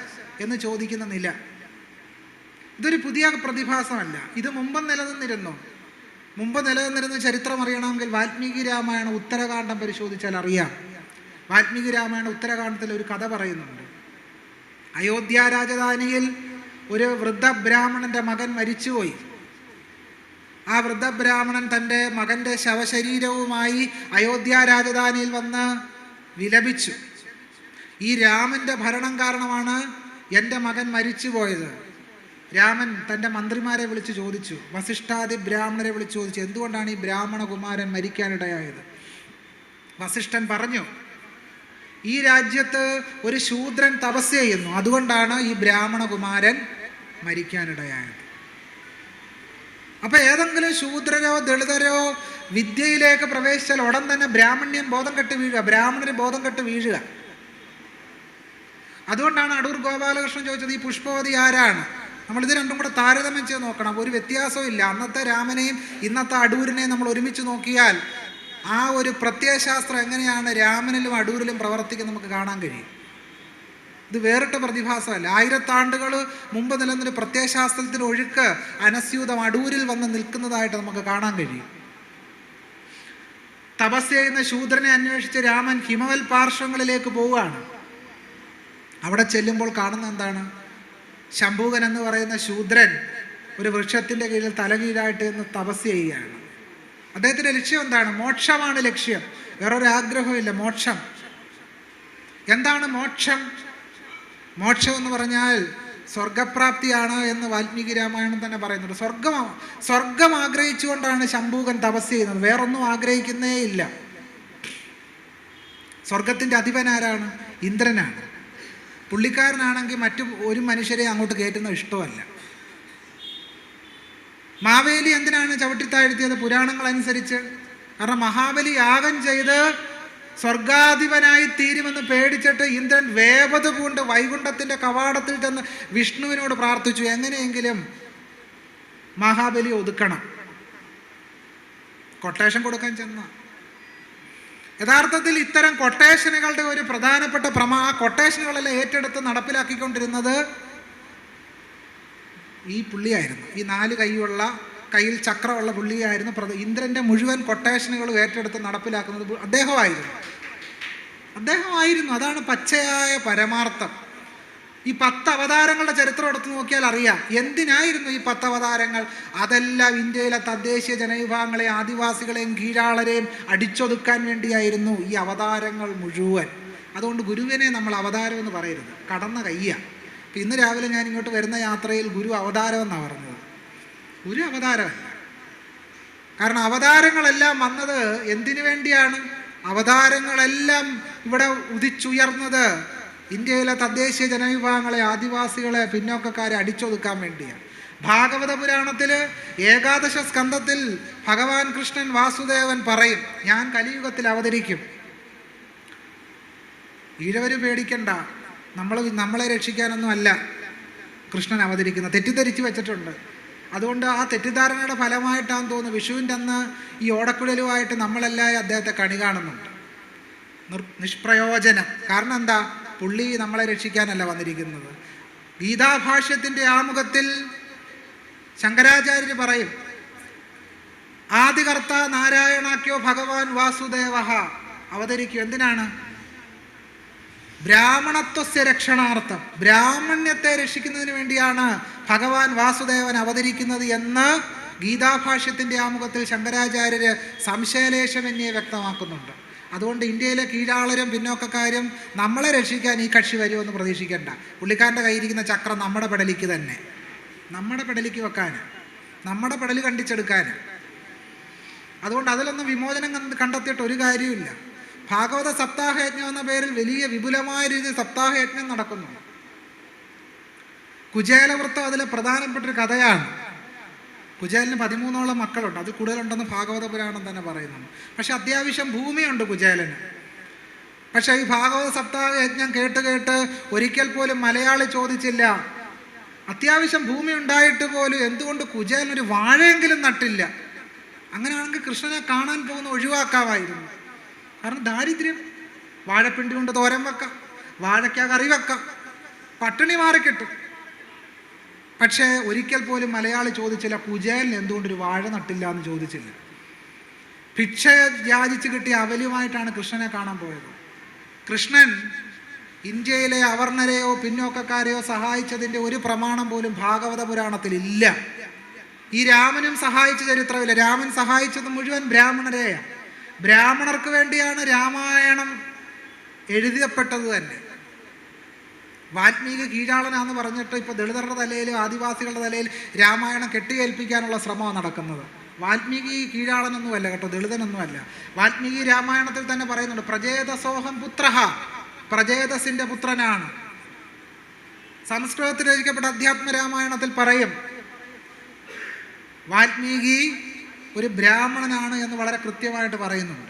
എന്ന് ചോദിക്കുന്ന നില. ഇതൊരു പുതിയ പ്രതിഭാസമല്ല. ഇത് മുമ്പ് നിലനിന്നിരുന്ന ചരിത്രം അറിയണമെങ്കിൽ വാൽമീകി രാമായണ ഉത്തരകാണ്ഡം പരിശോധിച്ചാൽ അറിയാം. വാൽമീകി രാമായണ ഉത്തരകാണ്ഡത്തിൽ ഒരു കഥ പറയുന്നുണ്ട്. അയോധ്യ രാജധാനിയിൽ ഒരു വൃദ്ധ ബ്രാഹ്മണൻ്റെ മകൻ മരിച്ചുപോയി. ആ വൃദ്ധ ബ്രാഹ്മണൻ തൻ്റെ മകൻ്റെ ശവശരീരവുമായി അയോധ്യ രാജധാനിയിൽ വന്ന് വിലപിച്ചു. ഈ രാമൻ്റെ ഭരണം കാരണമാണ് എൻ്റെ മകൻ മരിച്ചു പോയത്. രാമൻ തൻ്റെ മന്ത്രിമാരെ വിളിച്ച് ചോദിച്ചു, വസിഷ്ഠാദി ബ്രാഹ്മണരെ വിളിച്ച് ചോദിച്ചു, എന്തുകൊണ്ടാണ് ഈ ബ്രാഹ്മണ കുമാരൻ മരിക്കാനിടയായത്? വസിഷ്ഠൻ പറഞ്ഞു, ഈ രാജ്യത്ത് ഒരു ശൂദ്രൻ തപസ് ചെയ്യുന്നു, അതുകൊണ്ടാണ് ഈ ബ്രാഹ്മണ കുമാരൻ മരിക്കാനിടയായത്. അപ്പോൾ ഏതെങ്കിലും ശൂദ്രരോ ദളിതരോ വിദ്യയിലേക്ക് പ്രവേശിച്ചാൽ ഉടൻ തന്നെ ബ്രാഹ്മണ്യം ബോധം കെട്ട് വീഴുക, ബ്രാഹ്മണര് ബോധം കെട്ട് വീഴുക. അതുകൊണ്ടാണ് അടൂർ ഗോപാലകൃഷ്ണൻ ചോദിച്ചത്, ഈ പുഷ്പവതി ആരാണ്? നമ്മളിത് രണ്ടും കൂടെ താരതമ്യം ചെയ്ത് നോക്കണം. ഒരു വ്യത്യാസവും ഇല്ല. അന്നത്തെ രാമനെയും ഇന്നത്തെ അടൂരിനെയും നമ്മൾ ഒരുമിച്ച് നോക്കിയാൽ ആ ഒരു പ്രത്യയശാസ്ത്രം എങ്ങനെയാണ് രാമനിലും അടൂരിലും പ്രവർത്തിക്കുന്നത് നമുക്ക് കാണാൻ കഴിയും. ഇത് വേറിട്ട പ്രതിഭാസമല്ല. 1000 ആണ്ടുകൾ മുമ്പ് നിലനിന്നൊരു പ്രത്യയശാസ്ത്രത്തിൻ്റെ ഒഴുക്ക് അനസ്യൂതം അടൂരിൽ വന്ന് നിൽക്കുന്നതായിട്ട് നമുക്ക് കാണാൻ കഴിയും. തപസ് ചെയ്യുന്ന ശൂദ്രനെ അന്വേഷിച്ച് രാമൻ ഹിമവൽ പാർശ്വങ്ങളിലേക്ക് പോവുകയാണ്. അവിടെ ചെല്ലുമ്പോൾ കാണുന്ന എന്താണ്? ശംഭൂകൻ എന്ന് പറയുന്ന ശൂദ്രൻ ഒരു വൃക്ഷത്തിൻ്റെ കീഴിൽ തലകീഴായിട്ട് എന്ന് തപസ് ചെയ്യുകയാണ്. അദ്ദേഹത്തിൻ്റെ ലക്ഷ്യം എന്താണ്? മോക്ഷമാണ് ലക്ഷ്യം, വേറൊരു ആഗ്രഹമില്ല. മോക്ഷം. എന്താണ് മോക്ഷം? മോക്ഷം എന്ന് പറഞ്ഞാൽ സ്വർഗപ്രാപ്തിയാണ് എന്ന് വാൽമീകി രാമായണം തന്നെ പറയുന്നുണ്ട്. സ്വർഗം ആഗ്രഹിച്ചുകൊണ്ടാണ് ശംഭൂകൻ തപസ് ചെയ്യുന്നത്, വേറൊന്നും ആഗ്രഹിക്കുന്നേ ഇല്ല. സ്വർഗത്തിൻ്റെ അധിപൻ ആരാണ്? ഇന്ദ്രനാണ്. പുള്ളിക്കാരനാണെങ്കിൽ മറ്റു ഒരു മനുഷ്യരെ അങ്ങോട്ട് കയറ്റുന്നത് ഇഷ്ടമല്ല. മാവേലി എന്തിനാണ് ചവിട്ടിത്താഴ്ത്തിയത്? പുരാണങ്ങൾ അനുസരിച്ച്. കാരണം മഹാബലി യാഗം ചെയ്ത് സ്വർഗാധിപനായി തീരുമെന്ന് പേടിച്ചിട്ട് ഇന്ദ്രൻ വേപത് പൂണ്ട് വൈകുണ്ഠത്തിൻ്റെ കവാടത്തിൽ ചെന്ന് വിഷ്ണുവിനോട് പ്രാർത്ഥിച്ചു, എങ്ങനെയെങ്കിലും മഹാബലി ഒതുക്കണം. കൊട്ടേഷൻ കൊടുക്കാൻ ചെന്ന. യഥാർത്ഥത്തിൽ ഇത്തരം കൊട്ടേഷനുകളുടെ ഒരു പ്രധാനപ്പെട്ട ആ കൊട്ടേഷനുകളെല്ലാം ഏറ്റെടുത്ത് നടപ്പിലാക്കിക്കൊണ്ടിരുന്നത് ഈ പുള്ളിയായിരുന്നു. ഈ 4 കയ്യിൽ ചക്രമുള്ള പുള്ളിയായിരുന്നു. ഇന്ദ്രൻ്റെ മുഴുവൻ കൊട്ടേഷനുകളും ഏറ്റെടുത്ത് നടപ്പിലാക്കുന്നത് അദ്ദേഹമായിരുന്നു. അതാണ് പച്ചയായ പരമാർത്ഥം. ഈ 10 അവതാരങ്ങളുടെ ചരിത്രം എടുത്ത് നോക്കിയാൽ അറിയാം എന്തിനായിരുന്നു ഈ 10 അവതാരങ്ങൾ. അതെല്ലാം ഇന്ത്യയിലെ തദ്ദേശീയ ജനവിഭാഗങ്ങളെ, ആദിവാസികളെയും കീഴാളരെയും അടിച്ചൊതുക്കാൻ വേണ്ടിയായിരുന്നു ഈ അവതാരങ്ങൾ മുഴുവൻ. അതുകൊണ്ട് ഗുരുവിനെ നമ്മൾ അവതാരം എന്ന് പറയരുത്, കടന്ന കയ്യാണ്. അപ്പം ഇന്ന് രാവിലെ ഞാൻ ഇങ്ങോട്ട് വരുന്ന യാത്രയിൽ ഗുരു അവതാരം എന്നാണ് പറഞ്ഞത്. ഗുരു അവതാരമല്ല. കാരണം അവതാരങ്ങളെല്ലാം വന്നത് എന്തിനു വേണ്ടിയാണ്? അവതാരങ്ങളെല്ലാം ഇവിടെ ഉദിച്ചുയർന്നത് ഇന്ത്യയിലെ തദ്ദേശീയ ജനവിഭാഗങ്ങളെ, ആദിവാസികളെ, പിന്നോക്കക്കാരെ അടിച്ചൊതുക്കാൻ വേണ്ടിയാണ്. ഭാഗവത പുരാണത്തിൽ ഏകാദശ സ്കന്ധത്തിൽ ഭഗവാൻ കൃഷ്ണൻ വാസുദേവൻ പറയും, ഞാൻ കലിയുഗത്തിൽ അവതരിക്കും. ഈഴവർ പേടിക്കണ്ട, നമ്മളെ രക്ഷിക്കാനൊന്നും അല്ല കൃഷ്ണൻ അവതരിക്കുന്നത്. തെറ്റിദ്ധരിച്ച് വെച്ചിട്ടുണ്ട്. അതുകൊണ്ട് ആ തെറ്റിദ്ധാരണയുടെ ഫലമായിട്ടാണെന്ന് തോന്നുന്നു വിഷുവിൻ്റെ അന്ന് ഈ ഓടക്കുഴലുമായിട്ട് നമ്മളെല്ലാം അദ്ദേഹത്തെ കണി കാണുന്നുണ്ട്. നിഷ്പ്രയോജനം. കാരണം എന്താ? പുള്ളി നമ്മളെ രക്ഷിക്കാനല്ല വന്നിരിക്കുന്നത്. ഗീതാഭാഷ്യത്തിൻ്റെ ആമുഖത്തിൽ ശങ്കരാചാര്യർ പറയും, ആദികർത്ത നാരായണാക്യോ ഭഗവാൻ വാസുദേവ അവതരിക്കും. എന്തിനാണ്? ബ്രാഹ്മണത്വസ്യ രക്ഷണാർത്ഥം, ബ്രാഹ്മണ്യത്തെ രക്ഷിക്കുന്നതിന് വേണ്ടിയാണ് ഭഗവാൻ വാസുദേവൻ അവതരിക്കുന്നത് എന്ന് ഗീതാഭാഷ്യത്തിൻ്റെ ആമുഖത്തിൽ ശങ്കരാചാര്യർ സംശയലേശമന്യേ വ്യക്തമാക്കുന്നുണ്ട്. അതുകൊണ്ട് ഇന്ത്യയിലെ കീഴാളരും പിന്നോക്കക്കാരും നമ്മളെ രക്ഷിക്കാൻ ഈ കക്ഷി വരുമെന്ന് പ്രതീക്ഷിക്കേണ്ട. പുള്ളിക്കാരൻ്റെ കയ്യിരിക്കുന്ന ചക്രം നമ്മുടെ പെടലിക്ക് തന്നെ, നമ്മുടെ പെടലിക്ക് വെക്കാൻ, നമ്മുടെ പെടൽ കണ്ടിച്ചെടുക്കാൻ. അതുകൊണ്ട് അതിലൊന്നും വിമോചനം കണ്ടെത്തിയിട്ട് ഒരു കാര്യമില്ല. ഭാഗവത സപ്താഹയജ്ഞം എന്ന പേരിൽ വലിയ വിപുലമായ രീതിയിൽ സപ്താഹയജ്ഞം നടക്കുന്നു. കുചേലവൃത്തം അതിലെ പ്രധാനപ്പെട്ടൊരു കഥയാണ്. കുചേലന് 13ഓളം മക്കളുണ്ട്. അത് കൂടുതലുണ്ടെന്ന് ഭാഗവത പുരാണം തന്നെ പറയുന്നു. പക്ഷെ അത്യാവശ്യം ഭൂമിയുണ്ട് കുചേലന്. പക്ഷേ ഈ ഭാഗവത സപ്താഹ യജ്ഞം കേട്ട് ഒരിക്കൽ പോലും മലയാളി ചോദിച്ചില്ല, അത്യാവശ്യം ഭൂമി ഉണ്ടായിട്ട് പോലും എന്തുകൊണ്ട് കുചേലനൊരു വാഴയെങ്കിലും നട്ടില്ല? അങ്ങനെയാണെങ്കിൽ കൃഷ്ണനെ കാണാൻ പോകുന്ന ഒഴിവാക്കാമായിരുന്നു. കാരണം ദാരിദ്ര്യം. വാഴപ്പിണ്ടി കൊണ്ട് തോരൻ വെക്കാം, വാഴയ്ക്ക കറി വെക്കാം, പട്ടിണി മാറിക്കിട്ടും. പക്ഷേ ഒരിക്കൽ പോലും മലയാളി ചോദിച്ചില്ല, കുചേലൻ എന്തുകൊണ്ടൊരു വാഴ നട്ടില്ല എന്ന് ചോദിച്ചില്ല. ഭിക്ഷ യാചിച്ച് കിട്ടിയ അവലുമായിട്ടാണ് കൃഷ്ണനെ കാണാൻ പോയത്. കൃഷ്ണൻ ഇന്ത്യയിലെ അവർണരെയോ പിന്നോക്കക്കാരെയോ സഹായിച്ചതിൻ്റെ ഒരു പ്രമാണം പോലും ഭാഗവത പുരാണത്തിൽ ഇല്ല. ഈ രാമനും സഹായിച്ച ചരിത്രമില്ല. രാമൻ സഹായിച്ചത് മുഴുവൻ ബ്രാഹ്മണരെയാണ്. ബ്രാഹ്മണർക്ക് വേണ്ടിയാണ് രാമായണം എഴുതപ്പെട്ടത് തന്നെ. വാൽമീകി കീഴാളനാന്ന് പറഞ്ഞിട്ട് ഇപ്പോൾ ദളിതരുടെ തലയിലും ആദിവാസികളുടെ തലയിൽ രാമായണം കെട്ടിയേൽപ്പിക്കാനുള്ള ശ്രമമാണ് നടക്കുന്നത്. വാൽമീകി കീഴാളനൊന്നുമല്ല കേട്ടോ, ദളിതനൊന്നുമല്ല. വാൽമീകി രാമായണത്തിൽ തന്നെ പറയുന്നുണ്ട്, പ്രജേതസോഹം പുത്രഃ, പ്രജേതസിൻ്റെ പുത്രനാണ്. സംസ്കൃതത്തിൽ രചിക്കപ്പെട്ട അധ്യാത്മ രാമായണത്തിൽ പറയും വാൽമീകി ഒരു ബ്രാഹ്മണനാണ് എന്ന് വളരെ കൃത്യമായിട്ട് പറയുന്നുണ്ട്.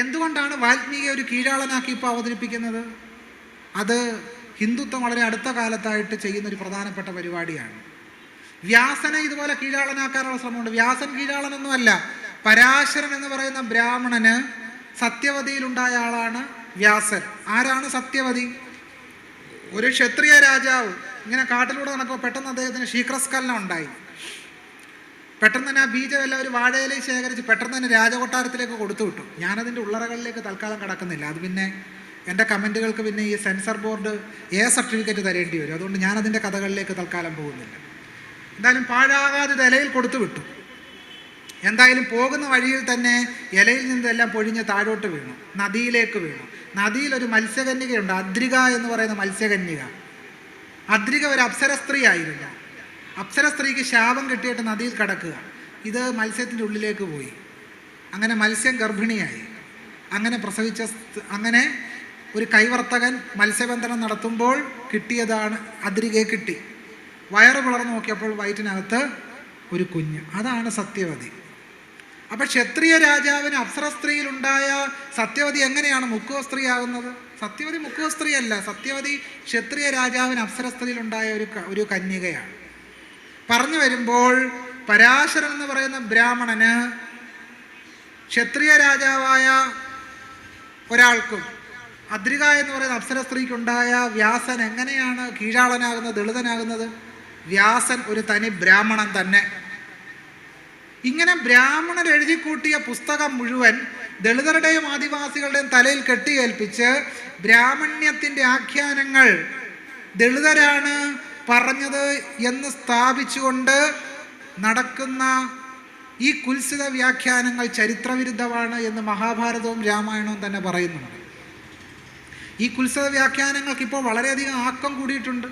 എന്തുകൊണ്ടാണ് വാൽമീകി ഒരു കീഴാളനാക്കി ഇപ്പോൾ അവതരിപ്പിക്കുന്നത്? അത് ഹിന്ദുത്വം വളരെ അടുത്ത കാലത്തായിട്ട് ചെയ്യുന്നൊരു പ്രധാനപ്പെട്ട പരിപാടിയാണ്. വ്യാസനെ ഇതുപോലെ കീഴാളനാക്കാനുള്ള ശ്രമമുണ്ട്. വ്യാസൻ കീഴാളനൊന്നുമല്ല. പരാശരൻ എന്ന് പറയുന്ന ബ്രാഹ്മണന് സത്യവതിയിലുണ്ടായ ആളാണ് വ്യാസൻ. ആരാണ് സത്യവതി? ഒരു ക്ഷത്രിയ രാജാവ് ഇങ്ങനെ കാട്ടിലൂടെ നടക്കുമ്പോൾ പെട്ടെന്ന് അദ്ദേഹത്തിന് ശീഘ്രസ്ഖലനം ഉണ്ടായി. പെട്ടെന്ന് തന്നെ ആ ബീജമെല്ലാം ഒരു വാഴയിലേക്ക് ശേഖരിച്ച് പെട്ടെന്ന് തന്നെ രാജകൊട്ടാരത്തിലേക്ക് കൊടുത്തു വിട്ടു. ഞാനതിൻ്റെ ഉള്ളറകളിലേക്ക് തൽക്കാലം കടക്കുന്നില്ല. അത് പിന്നെ എൻ്റെ കമൻറ്റുകൾക്ക് പിന്നെ ഈ സെൻസർ ബോർഡ് സർട്ടിഫിക്കറ്റ് തരേണ്ടി വരും. അതുകൊണ്ട് ഞാനതിൻ്റെ കഥകളിലേക്ക് തൽക്കാലം പോകുന്നില്ല. എന്തായാലും പാഴാകാതെ ഇലയിൽ കൊടുത്തു വിട്ടു. എന്തായാലും പോകുന്ന വഴിയിൽ തന്നെ ഇലയിൽ നിന്നെല്ലാം പൊഴിഞ്ഞ് താഴോട്ട് വീണു, നദിയിലേക്ക് വീണു. നദിയിലൊരു മത്സ്യകന്യകയുണ്ട്, അദ്രിക എന്ന് പറയുന്ന മത്സ്യകന്യക. അദ്രിക ഒരു അപ്സര സ്ത്രീ ആയിരുന്നു. അപ്സര സ്ത്രീക്ക് ശാപം കിട്ടിയിട്ട് നദിയിൽ കിടക്കുക. ഇത് മത്സ്യത്തിൻ്റെ ഉള്ളിലേക്ക് പോയി. അങ്ങനെ മത്സ്യം ഗർഭിണിയായി. അങ്ങനെ പ്രസവിച്ച അങ്ങനെ ഒരു കൈവർത്തകൻ മത്സ്യബന്ധനം നടത്തുമ്പോൾ കിട്ടിയതാണ്, അതിരികെ കിട്ടി. വയറ് പിളർന്നു നോക്കിയപ്പോൾ വയറ്റിനകത്ത് ഒരു കുഞ്ഞ്. അതാണ് സത്യവതി. അപ്പം ക്ഷത്രിയ രാജാവിന് അപ്സര സ്ത്രീയിലുണ്ടായ സത്യവതി എങ്ങനെയാണ് മുക്കുവ സ്ത്രീ ആകുന്നത്? സത്യവതി മുക്കുവ സ്ത്രീ അല്ല. സത്യവതി ക്ഷത്രിയ രാജാവിന് അപ്സര സ്ത്രീയിലുണ്ടായ ഒരു കന്യകയാണ്. പറഞ്ഞു വരുമ്പോൾ പരാശരൻ എന്ന് പറയുന്ന ബ്രാഹ്മണന് ക്ഷത്രിയ രാജാവായ ഒരാൾക്കും അദ്രിക എന്ന് പറയുന്ന അപ്സര സ്ത്രീക്കുണ്ടായ വ്യാസൻ എങ്ങനെയാണ് കീഴാളനാകുന്നത്, ദളിതനാകുന്നത്? വ്യാസൻ ഒരു തനി ബ്രാഹ്മണൻ തന്നെ. ഇങ്ങനെ ബ്രാഹ്മണർ എഴുതിക്കൂട്ടിയ പുസ്തകം മുഴുവൻ ദളിതരുടെയും ആദിവാസികളുടെയും തലയിൽ കെട്ടിയേൽപ്പിച്ച് ബ്രാഹ്മണ്യത്തിൻ്റെ ആഖ്യാനങ്ങൾ ദളിതരാണ് പറഞ്ഞത് എന്ന് സ്ഥാപിച്ചുകൊണ്ട് നടക്കുന്ന ഈ കുൽസിത വ്യാഖ്യാനങ്ങൾ ചരിത്രവിരുദ്ധമാണ് എന്ന് മഹാഭാരതവും രാമായണവും തന്നെ പറയുന്നുണ്ട്. ഈ കുൽസിത വ്യാഖ്യാനങ്ങൾക്ക് ഇപ്പോൾ വളരെയധികം ആക്കം കൂടിയിട്ടുണ്ട്.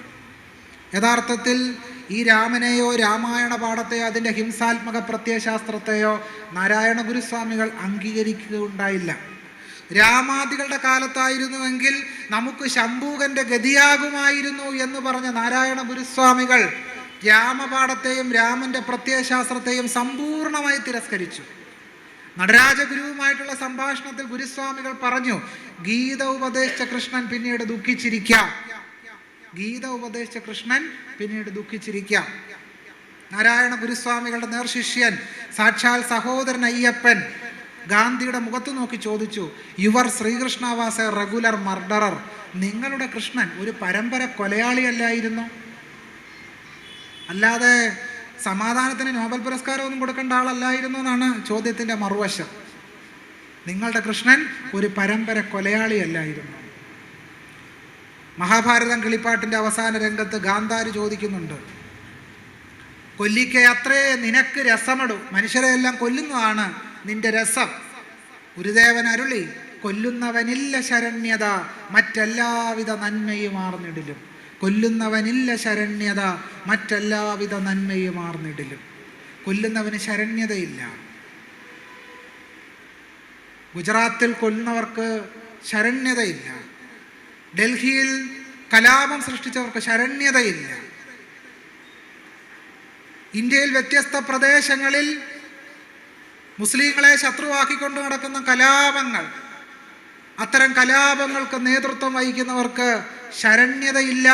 യഥാർത്ഥത്തിൽ ഈ രാമനെയോ രാമായണ പാഠത്തെയോ അതിൻ്റെ ഹിംസാത്മക പ്രത്യയശാസ്ത്രത്തെയോ നാരായണ ഗുരുസ്വാമികൾ അംഗീകരിക്കുകയുണ്ടായില്ല. രാമാദികളുടെ കാലത്തായിരുന്നുവെങ്കിൽ നമുക്ക് ശംഭൂകൻ്റെ ഗതിയാകുമായിരുന്നു എന്ന് പറഞ്ഞ നാരായണ ഗുരുസ്വാമികൾ രാമപാഠത്തെയും രാമൻ്റെ പ്രത്യയശാസ്ത്രത്തെയും സമ്പൂർണമായി തിരസ്കരിച്ചു. നടരാജഗുരുവുമായിട്ടുള്ള സംഭാഷണത്തിൽ ഗുരുസ്വാമികൾ പറഞ്ഞു, ഗീത ഉപദേശിച്ച കൃഷ്ണൻ പിന്നീട് ദുഃഖിച്ചിരിക്കാം. ഗീത ഉപദേശിച്ച കൃഷ്ണൻ പിന്നീട് ദുഃഖിച്ചിരിക്കാം. നാരായണ ഗുരുസ്വാമികളുടെ നേർശിഷ്യൻ സാക്ഷാൽ സഹോദരൻ അയ്യപ്പൻ ഗാന്ധിയുടെ മുഖത്ത് നോക്കി ചോദിച്ചു, your Srikrishna was a regular murderer. നിങ്ങളുടെ കൃഷ്ണൻ ഒരു പരമ്പര കൊലയാളിയല്ലായിരുന്നു? അല്ലാതെ സമാധാനത്തിന് നോബൽ പുരസ്കാരമൊന്നും കൊടുക്കേണ്ട ആളല്ലായിരുന്നു എന്നാണ് ചോദ്യത്തിൻ്റെ മറുവശം. നിങ്ങളുടെ കൃഷ്ണൻ ഒരു പരമ്പര കൊലയാളിയല്ലായിരുന്നു. മഹാഭാരതം കിളിപ്പാട്ടിൻ്റെ അവസാന രംഗത്ത് ഗാന്ധാരി ചോദിക്കുന്നുണ്ട്, കൊല്ലിക്കെ അത്രേ നിനക്ക് രസമെടു, മനുഷ്യരെയെല്ലാം കൊല്ലുന്നതാണ് നിന്റെ രസം. ഗുരുദേവൻ അരുളി, കൊല്ലുന്നവനില്ല ശരണ്യത മറ്റെല്ലാവിധ നന്മയും ആർന്നിടിലും. കൊല്ലുന്നവനില്ല ശരണ്യത മറ്റെല്ലാവിധ നന്മയും ആർന്നിടിലും. കൊല്ലുന്നവന് ശരണ്യതയില്ല. ഗുജറാത്തിൽ കൊല്ലുന്നവർക്ക് ശരണ്യതയില്ല. ഡൽഹിയിൽ കലാപം സൃഷ്ടിച്ചവർക്ക് ശരണ്യതയില്ല. ഇന്ത്യയിൽ വ്യത്യസ്ത പ്രദേശങ്ങളിൽ മുസ്ലിങ്ങളെ ശത്രുവാക്കിക്കൊണ്ട് നടക്കുന്ന കലാപങ്ങൾ, അത്തരം കലാപങ്ങൾക്ക് നേതൃത്വം വഹിക്കുന്നവർക്ക് ശരണ്യതയില്ല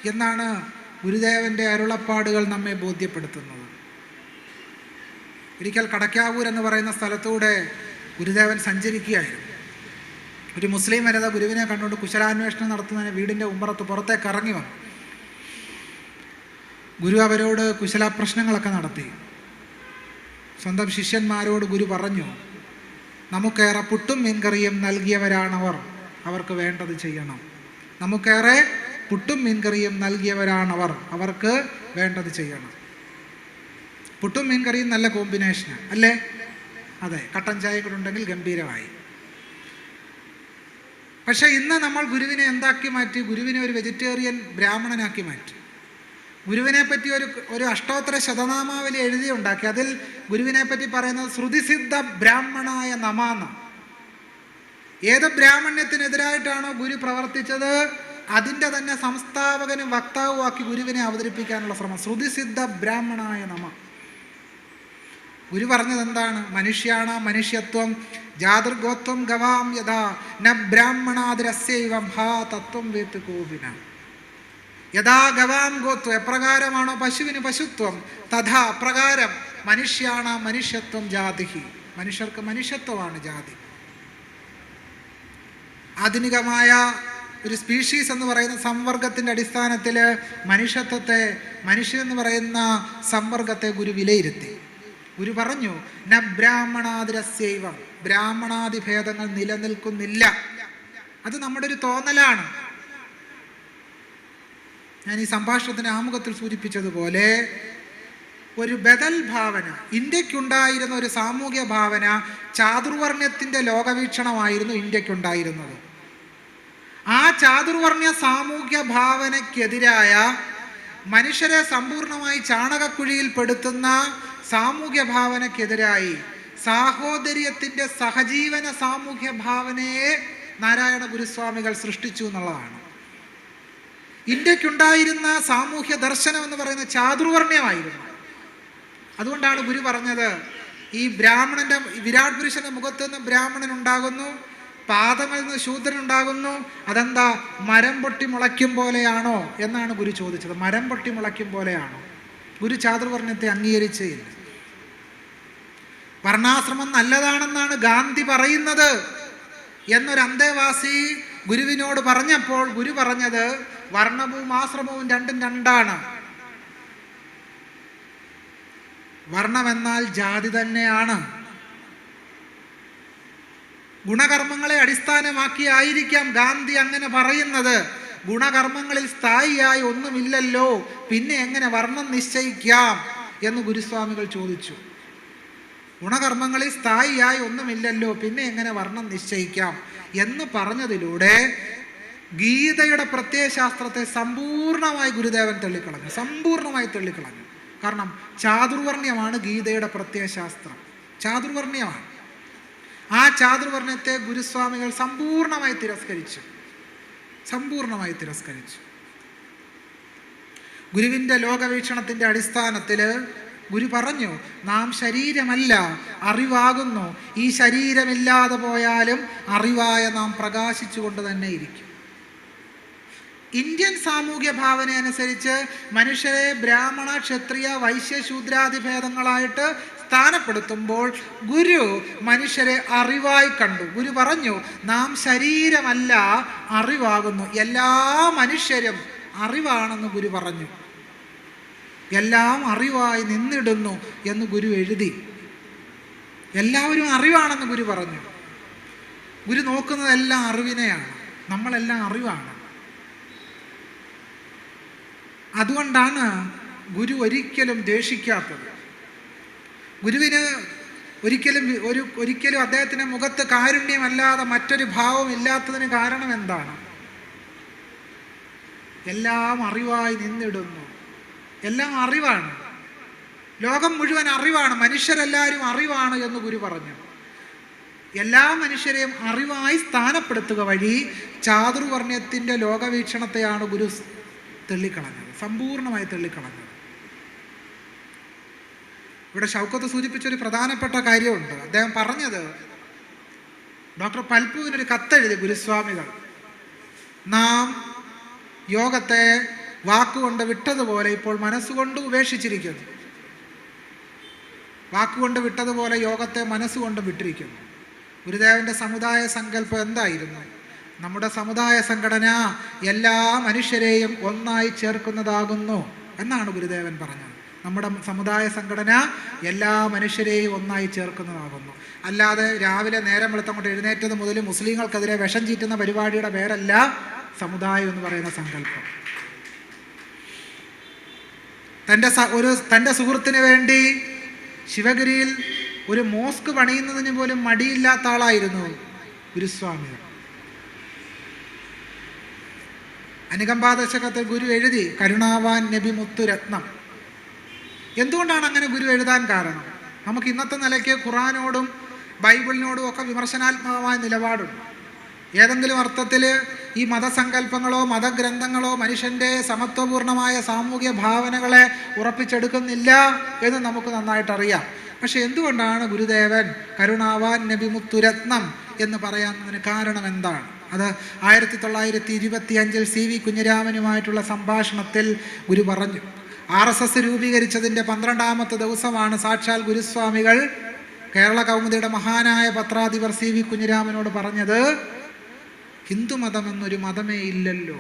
എന്നാണ് ഗുരുദേവൻ്റെ അരുളപ്പാടുകൾ നമ്മെ ബോധ്യപ്പെടുത്തുന്നത്. ഒരിക്കൽ കടക്കാവൂർ എന്ന് പറയുന്ന സ്ഥലത്തൂടെ ഗുരുദേവൻ സഞ്ചരിക്കുകയായിരുന്നു. ഒരു മുസ്ലിം വനിത ഗുരുവിനെ കണ്ടുകൊണ്ട് കുശലാന്വേഷണം നടത്തുന്നതിന് വീടിൻ്റെ ഉമ്മറത്ത് പുറത്തേക്ക് ഇറങ്ങി വന്നു. ഗുരു അവരോട് കുശല പ്രശ്നങ്ങളൊക്കെ നടത്തി. സ്വന്തം ശിഷ്യന്മാരോട് ഗുരു പറഞ്ഞു, നമുക്കേറെ പുട്ടും മീൻകറിയും നൽകിയവരാണവർ, അവർക്ക് വേണ്ടത് ചെയ്യണം. നമുക്കേറെ പുട്ടും മീൻകറിയും നൽകിയവരാണവർ, അവർക്ക് വേണ്ടത് ചെയ്യണം. പുട്ടും മീൻകറിയും നല്ല കോമ്പിനേഷനാണ് അല്ലേ? അതെ, കട്ടൻ ചായ കൂടെ ഉണ്ടെങ്കിൽ ഗംഭീരമായി. പക്ഷേ ഇന്ന് നമ്മൾ ഗുരുവിനെ എന്താക്കി മാറ്റി? ഗുരുവിനെ ഒരു വെജിറ്റേറിയൻ ബ്രാഹ്മണനാക്കി മാറ്റി. ഗുരുവിനെ പറ്റി ഒരു അഷ്ടോത്തര ശതനാമാവലി എഴുതിയുണ്ടാക്കി. അതിൽ ഗുരുവിനെ പറ്റി പറയുന്നത് ശ്രുതിസിദ്ധ ബ്രാഹ്മണായ നമാന്ന. ഏത് ബ്രാഹ്മണ്യത്തിനെതിരായിട്ടാണോ ഗുരു പ്രവർത്തിച്ചത് അതിൻ്റെ തന്നെ സംസ്ഥാപകനും വക്താവുമാക്കി ഗുരുവിനെ അവതരിപ്പിക്കാനുള്ള ശ്രമം. ശ്രുതിസിദ്ധ ബ്രാഹ്മണായ നമ. ഗുരു പറഞ്ഞത് എന്താണ്? മനുഷ്യാണ മനുഷ്യത്വം ജാതൃഗോത്വം ഗവാം യഥാ ന ബ്രാഹ്മണാതിരസ്യൈവം ഹാ തത്വം വേത്ത് കോപിന. യഥാ ഗവാം ഗോത്വം, എപ്രകാരമാണോ പശുവിന് പശുത്വം, തഥാ അപ്രകാരം മനുഷ്യാണ മനുഷ്യത്വം ജാതിഹി, മനുഷ്യർക്ക് മനുഷ്യത്വമാണ് ജാതി. ആധുനികമായ ഒരു സ്പീഷീസ് എന്ന് പറയുന്ന സംവർഗത്തിൻ്റെ അടിസ്ഥാനത്തിൽ മനുഷ്യത്വത്തെ, മനുഷ്യൻ പറയുന്ന സംവർഗത്തെ ഗുരു വിലയിരുത്തി. ഗുരു പറഞ്ഞു, ന ബ്രാഹ്മണാതിരസ്യൈവം, ബ്രാഹ്മണാദി ഭേദങ്ങൾ നിലനിൽക്കുന്നില്ല. അത് നമ്മുടെ ഒരു തോന്നലാണ്. ഞാൻ ഈ സംഭാഷണത്തിൻ്റെ ആമുഖത്തിൽ സൂചിപ്പിച്ചതുപോലെ ഒരു ബദൽ ഭാവന, ഇന്ത്യക്കുണ്ടായിരുന്ന ഒരു സാമൂഹ്യ ഭാവന, ചാതുർവർണ്ണ്യത്തിൻ്റെ ലോകവീക്ഷണമായിരുന്നു ഇന്ത്യക്കുണ്ടായിരുന്നത്. ആ ചാതുർവർണ്ണ്യ സാമൂഹ്യ ഭാവനയ്ക്കെതിരായ, മനുഷ്യരെ സമ്പൂർണമായി ചാണകക്കുഴിയിൽപ്പെടുത്തുന്ന സാമൂഹ്യ ഭാവനയ്ക്കെതിരായി സാഹോദര്യത്തിൻ്റെ സഹജീവന സാമൂഹ്യ ഭാവനയെ നാരായണ ഗുരുസ്വാമികൾ സൃഷ്ടിച്ചു എന്നുള്ളതാണ്. ഇന്ത്യക്കുണ്ടായിരുന്ന സാമൂഹ്യ ദർശനം എന്ന് പറയുന്ന ചാതുർവർണ്ണ്യമായിരുന്നു. അതുകൊണ്ടാണ് ഗുരു പറഞ്ഞത്, ഈ ബ്രാഹ്മണന്റെ വിരാട് പുരുഷന്റെ മുഖത്ത് നിന്ന് ബ്രാഹ്മണൻ ഉണ്ടാകുന്നു, പാദങ്ങളിൽ നിന്ന് ശൂദ്രൻ ഉണ്ടാകുന്നു. അതെന്താ, മരം പൊട്ടി മുളയ്ക്കും പോലെയാണോ എന്നാണ് ഗുരു ചോദിച്ചത്. മരം പൊട്ടി മുളയ്ക്കും പോലെയാണോ? ഗുരു ചാതുർവർണ്ണ്യത്തെ അംഗീകരിച്ചേയില്ല. വർണ്ണാശ്രമം നല്ലതാണെന്നാണ് ഗാന്ധി പറയുന്നത് എന്നൊരു അന്തേവാസി ഗുരുവിനോട് പറഞ്ഞപ്പോൾ ഗുരു പറഞ്ഞത്, വർണ്ണവും ആശ്രമവും രണ്ടും രണ്ടാണ്. വർണ്ണമെന്നാൽ ജാതി തന്നെയാണ്. ഗുണകർമ്മങ്ങളെ അടിസ്ഥാനമാക്കിയായിരിക്കാം ഗാന്ധി അങ്ങനെ പറയുന്നത്. ഗുണകർമ്മങ്ങളിൽ സ്ഥായിയായി ഒന്നുമില്ലല്ലോ, പിന്നെ എങ്ങനെ വർണ്ണം നിശ്ചയിക്കാം എന്ന് ഗുരുസ്വാമികൾ ചോദിച്ചു. ഗുണകർമ്മങ്ങളിൽ സ്ഥായിയായി ഒന്നുമില്ലല്ലോ, പിന്നെ എങ്ങനെ വർണ്ണം നിശ്ചയിക്കാം എന്ന് പറഞ്ഞതിലൂടെ ഗീതയുടെ പ്രത്യയശാസ്ത്രത്തെ സമ്പൂർണമായി ഗുരുദേവൻ തള്ളിക്കളഞ്ഞു. സമ്പൂർണമായി തള്ളിക്കളഞ്ഞു. കാരണം ചാതുർവർണ്ണ്യമാണ് ഗീതയുടെ പ്രത്യയശാസ്ത്രം. ചാതുർവർണ്ണ്യമാണ്. ആ ചാതുർവർണ്ണ്യത്തെ ഗുരുസ്വാമികൾ സമ്പൂർണമായി തിരസ്കരിച്ചു. സമ്പൂർണമായി തിരസ്കരിച്ചു. ഗുരുവിൻ്റെ ലോകവീക്ഷണത്തിൻ്റെ അടിസ്ഥാനത്തിൽ ഗുരു പറഞ്ഞു, നാം ശരീരമല്ല, അറിവാകുന്നു. ഈ ശരീരമില്ലാതെ പോയാലും അറിവായ നാം പ്രകാശിച്ചു കൊണ്ട് തന്നെ ഇരിക്കും. ഇന്ത്യൻ സാമൂഹ്യ ഭാവന അനുസരിച്ച് മനുഷ്യരെ ബ്രാഹ്മണ, ക്ഷത്രിയ, വൈശ്യ, ശൂദ്രാദി ഭേദങ്ങളായിട്ട് സ്ഥാനപ്പെടുത്തുമ്പോൾ ഗുരു മനുഷ്യരെ അറിവായി കണ്ടു. ഗുരു പറഞ്ഞു, നാം ശരീരമല്ല, അറിവാകുന്നു. എല്ലാ മനുഷ്യരും അറിവാണെന്ന് ഗുരു പറഞ്ഞു. എല്ലാം അറിവായി നിന്നിടുന്നു എന്ന് ഗുരു എഴുതി. എല്ലാവരും അറിവാണെന്ന് ഗുരു പറഞ്ഞു. ഗുരു നോക്കുന്നതെല്ലാം അറിവിനെയാണ്. നമ്മളെല്ലാം അറിവാണ്. അതുകൊണ്ടാണ് ഗുരു ഒരിക്കലും ദേഷിക്കാത്തത്. ഗുരുവിന് ഒരിക്കലും അദ്ദേഹത്തിൻ്റെ മുഖത്ത് കാരുണ്യമല്ലാതെ മറ്റൊരു ഭാവം ഇല്ലാത്തതിന് കാരണം എന്താണ്? എല്ലാം അറിവായി നിന്നിടുന്നു. എല്ലാം അറിവാണ്. ലോകം മുഴുവൻ അറിവാണ്. മനുഷ്യരെല്ലാവരും അറിവാണ് എന്ന് ഗുരു പറഞ്ഞു. എല്ലാ മനുഷ്യരെയും അറിവായി സ്ഥാനപ്പെടുത്തുക വഴി ചാതുർവർണ്ണ്യത്തിൻ്റെ ലോകവീക്ഷണത്തെയാണ് ഗുരു തള്ളിക്കളഞ്ഞത്. സമ്പൂർണമായി തള്ളിക്കളഞ്ഞത്. ഇവിടെ ഷൗക്കത്ത് സൂചിപ്പിച്ചൊരു പ്രധാനപ്പെട്ട കാര്യമുണ്ട്. അദ്ദേഹം പറഞ്ഞത്, ഡോക്ടർ പൽപുവിനൊരു കത്തെഴുതി ഗുരുസ്വാമികൾ, നാം യോഗത്തെ വാക്കുകൊണ്ട് വിട്ടതുപോലെ ഇപ്പോൾ മനസ്സുകൊണ്ട് ഉപേക്ഷിച്ചിരിക്കുന്നു. വാക്കുകൊണ്ട് വിട്ടതുപോലെ യോഗത്തെ മനസ്സുകൊണ്ട് വിട്ടിരിക്കുന്നു. ഗുരുദേവൻ്റെ സമുദായ സങ്കല്പം എന്തായിരുന്നു? നമ്മുടെ സമുദായ സംഘടന എല്ലാ മനുഷ്യരെയും ഒന്നായി ചേർക്കുന്നതാകുന്നു എന്നാണ് ഗുരുദേവൻ പറഞ്ഞത്. നമ്മുടെ സമുദായ സംഘടന എല്ലാ മനുഷ്യരെയും ഒന്നായി ചേർക്കുന്നതാകുന്നു. അല്ലാതെ രാവിലെ നേരം വെളുത്തങ്ങോട്ട് എഴുന്നേറ്റത് മുതൽ മുസ്ലിങ്ങൾക്കെതിരെ വിഷം ചീറ്റുന്ന പരിപാടിയുടെ പേരല്ല സമുദായം എന്ന് പറയുന്ന സങ്കല്പം. തൻ്റെ സുഹൃത്തിന് വേണ്ടി ശിവഗിരിയിൽ ഒരു മോസ്ക് പണിയുന്നതിന് പോലും മടിയില്ലാത്ത ആളായിരുന്നു ഗുരുസ്വാമികൾ. അനുകമ്പാദശകത്തിൽ ഗുരു എഴുതി, കരുണാവാൻ നബി മുത്തുരത്നം. എന്തുകൊണ്ടാണ് അങ്ങനെ ഗുരു എഴുതാൻ കാരണം? നമുക്ക് ഇന്നത്തെ നിലയ്ക്ക് ഖുറാനോടും ബൈബിളിനോടും ഒക്കെ വിമർശനാത്മകമായ നിലപാടുണ്ട്. ഏതെങ്കിലും അർത്ഥത്തിൽ ഈ മതസങ്കല്പങ്ങളോ മതഗ്രന്ഥങ്ങളോ മനുഷ്യൻ്റെ സമത്വപൂർണമായ സാമൂഹ്യ ഭാവനകളെ ഉറപ്പിച്ചെടുക്കുന്നില്ല എന്ന് നമുക്ക് നന്നായിട്ടറിയാം. പക്ഷെ എന്തുകൊണ്ടാണ് ഗുരുദേവൻ കരുണാവാൻ നബി മുത്തുരത്നം എന്ന് പറയാനതിന് കാരണം എന്താണ്? അത് 1925 CV കുഞ്ഞിരാമനുമായിട്ടുള്ള സംഭാഷണത്തിൽ ഗുരു പറഞ്ഞു. RSS രൂപീകരിച്ചതിൻ്റെ 12ാമത്തെ ദിവസമാണ് സാക്ഷാൽ ഗുരുസ്വാമികൾ കേരള കൗമുദിയുടെ മഹാനായ പത്രാധിപർ CV കുഞ്ഞിരാമനോട് പറഞ്ഞത്, ഹിന്ദുമതം എന്നൊരു മതമേ ഇല്ലല്ലോ.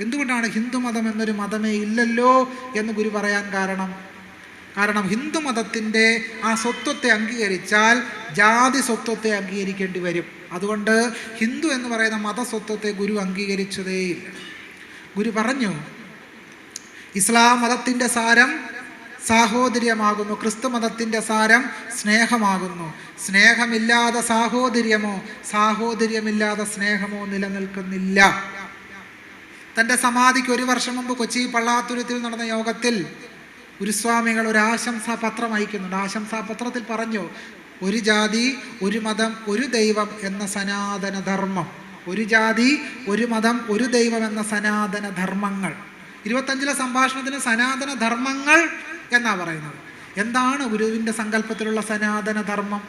എന്തുകൊണ്ടാണ് ഹിന്ദുമതം എന്നൊരു മതമേ ഇല്ലല്ലോ എന്ന് ഗുരു പറയാൻ കാരണം ഹിന്ദുമതത്തിൻ്റെ ആ സ്വത്വത്തെ അംഗീകരിച്ചാൽ ജാതി സ്വത്വത്തെ അംഗീകരിക്കേണ്ടി വരും. അതുകൊണ്ട് ഹിന്ദു എന്ന് പറയുന്ന മതസ്വത്വത്തെ ഗുരു അംഗീകരിച്ചതേയില്ല. ഗുരു പറഞ്ഞു, ഇസ്ലാം മതത്തിൻ്റെ സാരം സാഹോദര്യമാകുന്നു, ക്രിസ്തു മതത്തിൻ്റെ സാരം സ്നേഹമാകുന്നു. സ്നേഹമില്ലാതെ സാഹോദര്യമോ സാഹോദര്യമില്ലാതെ സ്നേഹമോ നിലനിൽക്കുന്നില്ല. തൻ്റെ സമാധിക്ക് 1 വർഷം മുമ്പ് കൊച്ചി പള്ളാത്തുരുത്തിൽ നടന്ന യോഗത്തിൽ ഗുരുസ്വാമികൾ ഒരു ആശംസാപത്രം അയക്കുന്നുണ്ട്. ആശംസാപത്രത്തിൽ പറഞ്ഞു, ഒരു ജാതി, ഒരു മതം, ഒരു ദൈവം എന്ന സനാതന ധർമ്മം. ഒരു ജാതി, ഒരു മതം, ഒരു ദൈവം എന്ന സനാതന ധർമ്മങ്ങൾ. 25 സംഭാഷണത്തിന് സനാതന ധർമ്മങ്ങൾ എന്നാ പറയുന്നത്. എന്താണ് ഗുരുവിൻ്റെ സങ്കല്പത്തിലുള്ള സനാതന ധർമ്മം?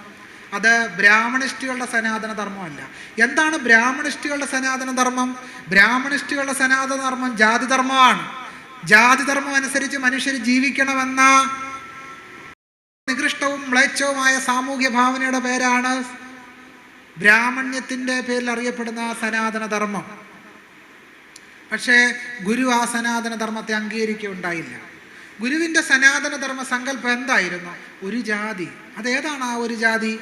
അത് ബ്രാഹ്മണിഷ്ഠികളുടെ സനാതന ധർമ്മമല്ല. എന്താണ് ബ്രാഹ്മണിഷ്ഠികളുടെ സനാതന ധർമ്മം? ബ്രാഹ്മണിഷ്ഠികളുടെ സനാതന ധർമ്മം ജാതിധർമ്മമാണ്. ജാതിധർമ്മം അനുസരിച്ച് മനുഷ്യർ ജീവിക്കണമെന്ന നികൃഷ്ടവും മ്ലേച്ഛവുമായ സാമൂഹ്യ ഭാവനയുടെ പേരാണ് ബ്രാഹ്മണ്യത്തിൻ്റെ പേരിൽ അറിയപ്പെടുന്ന സനാതന ധർമ്മം. പക്ഷേ ഗുരു ആ സനാതന ധർമ്മത്തെ അംഗീകരിക്കുകയുണ്ടായില്ല. ഗുരുവിൻ്റെ സനാതന ധർമ്മ സങ്കല്പം എന്തായിരുന്നു? ഒരു ജാതി. അതേതാണ് ആ ഒരു ജാതി?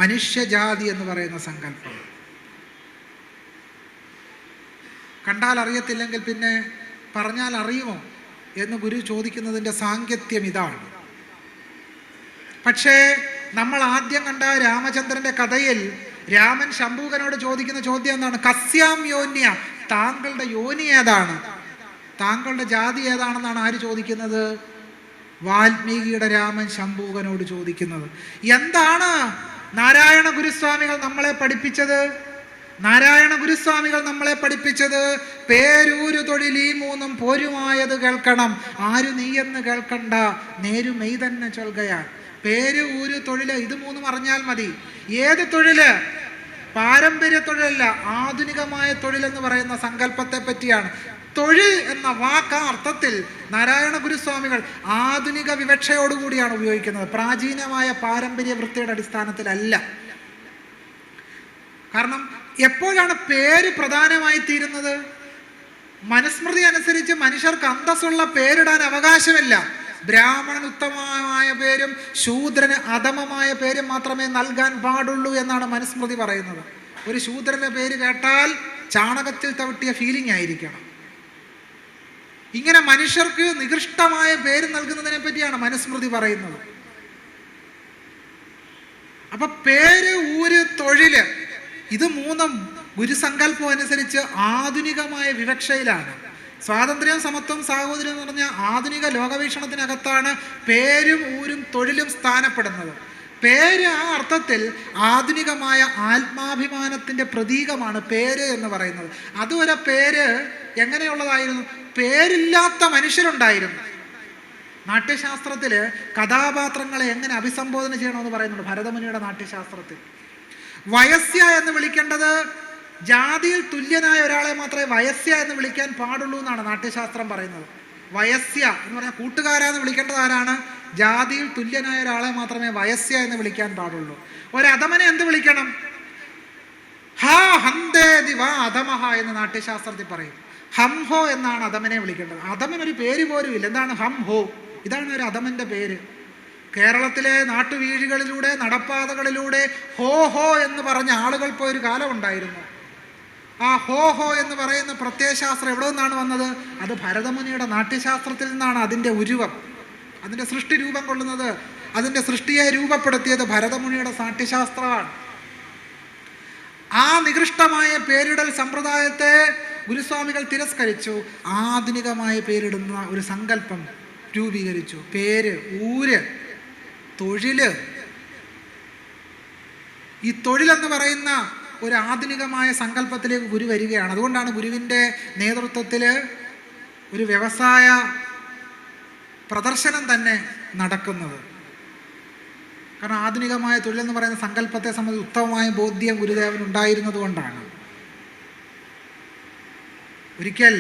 മനുഷ്യജാതി എന്ന് പറയുന്ന സങ്കല്പം. കണ്ടാൽ അറിയത്തില്ലെങ്കിൽ പിന്നെ പറഞ്ഞാൽ അറിയുമോ എന്ന് ഗുരു ചോദിക്കുന്നതിൻ്റെ സാങ്കത്യം ഇതാണ്. പക്ഷേ നമ്മൾ ആദ്യം കണ്ട രാമചന്ദ്രൻ്റെ കഥയിൽ രാമൻ ശംഭൂകനോട് ചോദിക്കുന്ന ചോദ്യം എന്താണ്? കസ്യാം യോന്യ, താങ്കളുടെ യോനി ഏതാണ്, താങ്കളുടെ ജാതി ഏതാണെന്നാണ് ആര് ചോദിക്കുന്നത്? വാൽമീകിയുടെ രാമൻ ശംഭൂകനോട് ചോദിക്കുന്നത്. എന്താണ് നാരായണ ഗുരുസ്വാമികൾ നമ്മളെ പഠിപ്പിച്ചത്? നാരായണ ഗുരുസ്വാമികൾ നമ്മളെ പഠിപ്പിച്ചത് പേരൂരു തൊഴിലീ മൂന്നും പോരുമായത് കേൾക്കണം, ആരു നീയെന്ന് കേൾക്കണ്ട, നേരു മെയ് തന്നെ ചൊൽകയാൽ. പേര്, ഊര്, തൊഴില്, ഇത് മൂന്നും അറിഞ്ഞാൽ മതി. ഏത് തൊഴില്? പാരമ്പര്യ തൊഴിലല്ല, ആധുനികമായ തൊഴിലെന്ന് പറയുന്ന സങ്കല്പത്തെ പറ്റിയാണ്. തൊഴിൽ എന്ന വാക്ക് ആ അർത്ഥത്തിൽ നാരായണ ഗുരുസ്വാമികൾ ആധുനിക വിവക്ഷയോടുകൂടിയാണ് ഉപയോഗിക്കുന്നത്, പ്രാചീനമായ പാരമ്പര്യ വൃത്തിയുടെ അടിസ്ഥാനത്തിലല്ല. കാരണം എപ്പോഴാണ് പേര് പ്രധാനമായി തീരുന്നത്? മനുസ്മൃതി അനുസരിച്ച് മനുഷ്യർക്ക് അന്തസ്സുള്ള പേരിടാൻ അവകാശമില്ല. ബ്രാഹ്മണൻ ഉത്തമമായ പേരും ശൂദ്രന് അധമമായ പേരും മാത്രമേ നൽകാൻ പാടുള്ളൂ എന്നാണ് മനുസ്മൃതി പറയുന്നത്. ഒരു ശൂദ്രന്റെ പേര് കേട്ടാൽ ചാണകത്തിൽ തവിട്ടിയ ഫീലിംഗ് ആയിരിക്കണം. ഇങ്ങനെ മനുഷ്യർക്ക് നികൃഷ്ടമായ പേര് നൽകുന്നതിനെ പറ്റിയാണ് മനുസ്മൃതി പറയുന്നത്. അപ്പൊ പേര്, ഊര്, തൊഴില്, ഇത് മൂന്നും ഗുരുസങ്കല്പം അനുസരിച്ച് ആധുനികമായ വിവക്ഷയിലാണ്. സ്വാതന്ത്ര്യം, സമത്വം, സാഹോദര്യം എന്ന് പറഞ്ഞ ആധുനിക ലോകവീക്ഷണത്തിനകത്താണ് പേരും ഊരും തൊഴിലും സ്ഥാനപ്പെടുന്നത്. പേര് ആ അർത്ഥത്തിൽ ആധുനികമായ ആത്മാഭിമാനത്തിൻ്റെ പ്രതീകമാണ് പേര് എന്ന് പറയുന്നത്. അതുവരെ പേര് എങ്ങനെയുള്ളതായിരുന്നു? പേരില്ലാത്ത മനുഷ്യരുണ്ടായിരുന്നു. നാട്യശാസ്ത്രത്തിൽ കഥാപാത്രങ്ങളെ എങ്ങനെ അഭിസംബോധന ചെയ്യണമെന്ന് പറയുന്നുണ്ട് ഭരതമുനിയുടെ നാട്യശാസ്ത്രത്തിൽ. വയസ്യ എന്ന് വിളിക്കേണ്ടത് ജാതിയിൽ തുല്യനായ ഒരാളെ മാത്രമേ വയസ്യ എന്ന് വിളിക്കാൻ പാടുള്ളൂ എന്നാണ് നാട്യശാസ്ത്രം പറയുന്നത്. വയസ്യ എന്ന് പറഞ്ഞാൽ കൂട്ടുകാരാന്ന് വിളിക്കേണ്ടത് ആരാണ്? ജാതിയിൽ തുല്യനായ ഒരാളെ മാത്രമേ വയസ്യ എന്ന് വിളിക്കാൻ പാടുള്ളൂ. ഒരധമനെ എന്ത് വിളിക്കണം? ഹാ ഹന്തേ ദിവാ അധമഹ എന്ന് നാട്യശാസ്ത്രത്തിൽ പറയും. ഹം ഹോ എന്നാണ് അധമനെ വിളിക്കേണ്ടത്. അധമൻ ഒരു പേര് പോലും ഇല്ല. എന്താണ് ഹം ഹോ? ഇതാണ് ഒരു അധമന്റെ പേര്. കേരളത്തിലെ നാട്ടുവീഴികളിലൂടെ, നടപ്പാതകളിലൂടെ ഹോ ഹോ എന്ന് പറഞ്ഞ ആളുകൾ പോയൊരു കാലം ഉണ്ടായിരുന്നു. ആ ഹോ ഹോ എന്ന് പറയുന്ന പ്രത്യയശാസ്ത്രം എവിടെ നിന്നാണ് വന്നത്? അത് ഭരതമുനിയുടെ നാട്യശാസ്ത്രത്തിൽ നിന്നാണ് അതിൻ്റെ ഉരുവം, അതിൻ്റെ സൃഷ്ടി രൂപം കൊള്ളുന്നത്. അതിൻ്റെ സൃഷ്ടിയെ രൂപപ്പെടുത്തിയത് ഭരതമുനിയുടെ നാട്യശാസ്ത്രമാണ്. ആ നികൃഷ്ടമായ പേരിടൽ സമ്പ്രദായത്തെ ഗുരുസ്വാമികൾ തിരസ്കരിച്ചു. ആധുനികമായ പേരിടുന്ന ഒരു സങ്കല്പം രൂപീകരിച്ചു. പേര്, ഊര്, തൊഴില്. ഈ തൊഴിലെന്ന് പറയുന്ന ഒരു ആധുനികമായ സങ്കല്പത്തിലേക്ക് ഗുരു വരികയാണ്. അതുകൊണ്ടാണ് ഗുരുവിൻ്റെ നേതൃത്വത്തിൽ ഒരു വ്യവസായ പ്രദർശനം തന്നെ നടക്കുന്നത്. കാരണം ആധുനികമായ തൊഴിലെന്ന് പറയുന്ന സങ്കല്പത്തെ സംബന്ധിച്ച് ഉത്തമമായ ബോധ്യം ഗുരുദേവൻ ഉണ്ടായിരുന്നത് കൊണ്ടാണ്. ഒരിക്കൽ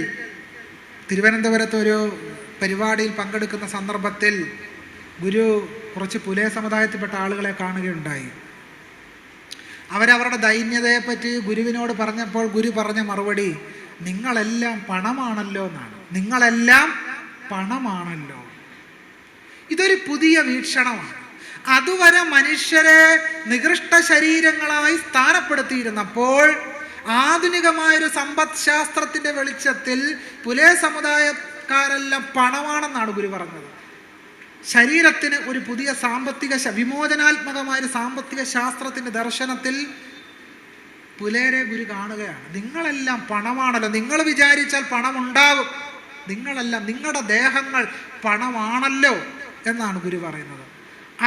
തിരുവനന്തപുരത്ത് ഒരു പരിപാടിയിൽ പങ്കെടുക്കുന്ന സന്ദർഭത്തിൽ ഗുരു കുറച്ച് പുലയ സമുദായത്തിൽപ്പെട്ട ആളുകളെ കാണുകയുണ്ടായി. അവരവരുടെ ദൈന്യതയെപ്പറ്റി ഗുരുവിനോട് പറഞ്ഞപ്പോൾ ഗുരു പറഞ്ഞ മറുപടി നിങ്ങളെല്ലാം പണമാണല്ലോ എന്നാണ്. നിങ്ങളെല്ലാം പണമാണല്ലോ. ഇതൊരു പുതിയ വീക്ഷണമാണ്. അതുവരെ മനുഷ്യരെ നികൃഷ്ട ശരീരങ്ങളായി സ്ഥാനപ്പെടുത്തിയിരുന്നപ്പോൾ ആധുനികമായൊരു സമ്പദ് ശാസ്ത്രത്തിൻ്റെ വെളിച്ചത്തിൽ പുലയ സമുദായക്കാരെല്ലാം പണമാണെന്നാണ് ഗുരു പറഞ്ഞത്. ശരീരത്തിന് ഒരു പുതിയ സാമ്പത്തിക വിമോചനാത്മകമായൊരു സാമ്പത്തിക ശാസ്ത്രത്തിൻ്റെ ദർശനത്തിൽ പുലയരെ ഗുരു കാണുകയാണ്. നിങ്ങളെല്ലാം പണമാണല്ലോ, നിങ്ങൾ വിചാരിച്ചാൽ പണമുണ്ടാകും, നിങ്ങളെല്ലാം, നിങ്ങളുടെ ദേഹങ്ങൾ പണമാണല്ലോ എന്നാണ് ഗുരു പറയുന്നത്.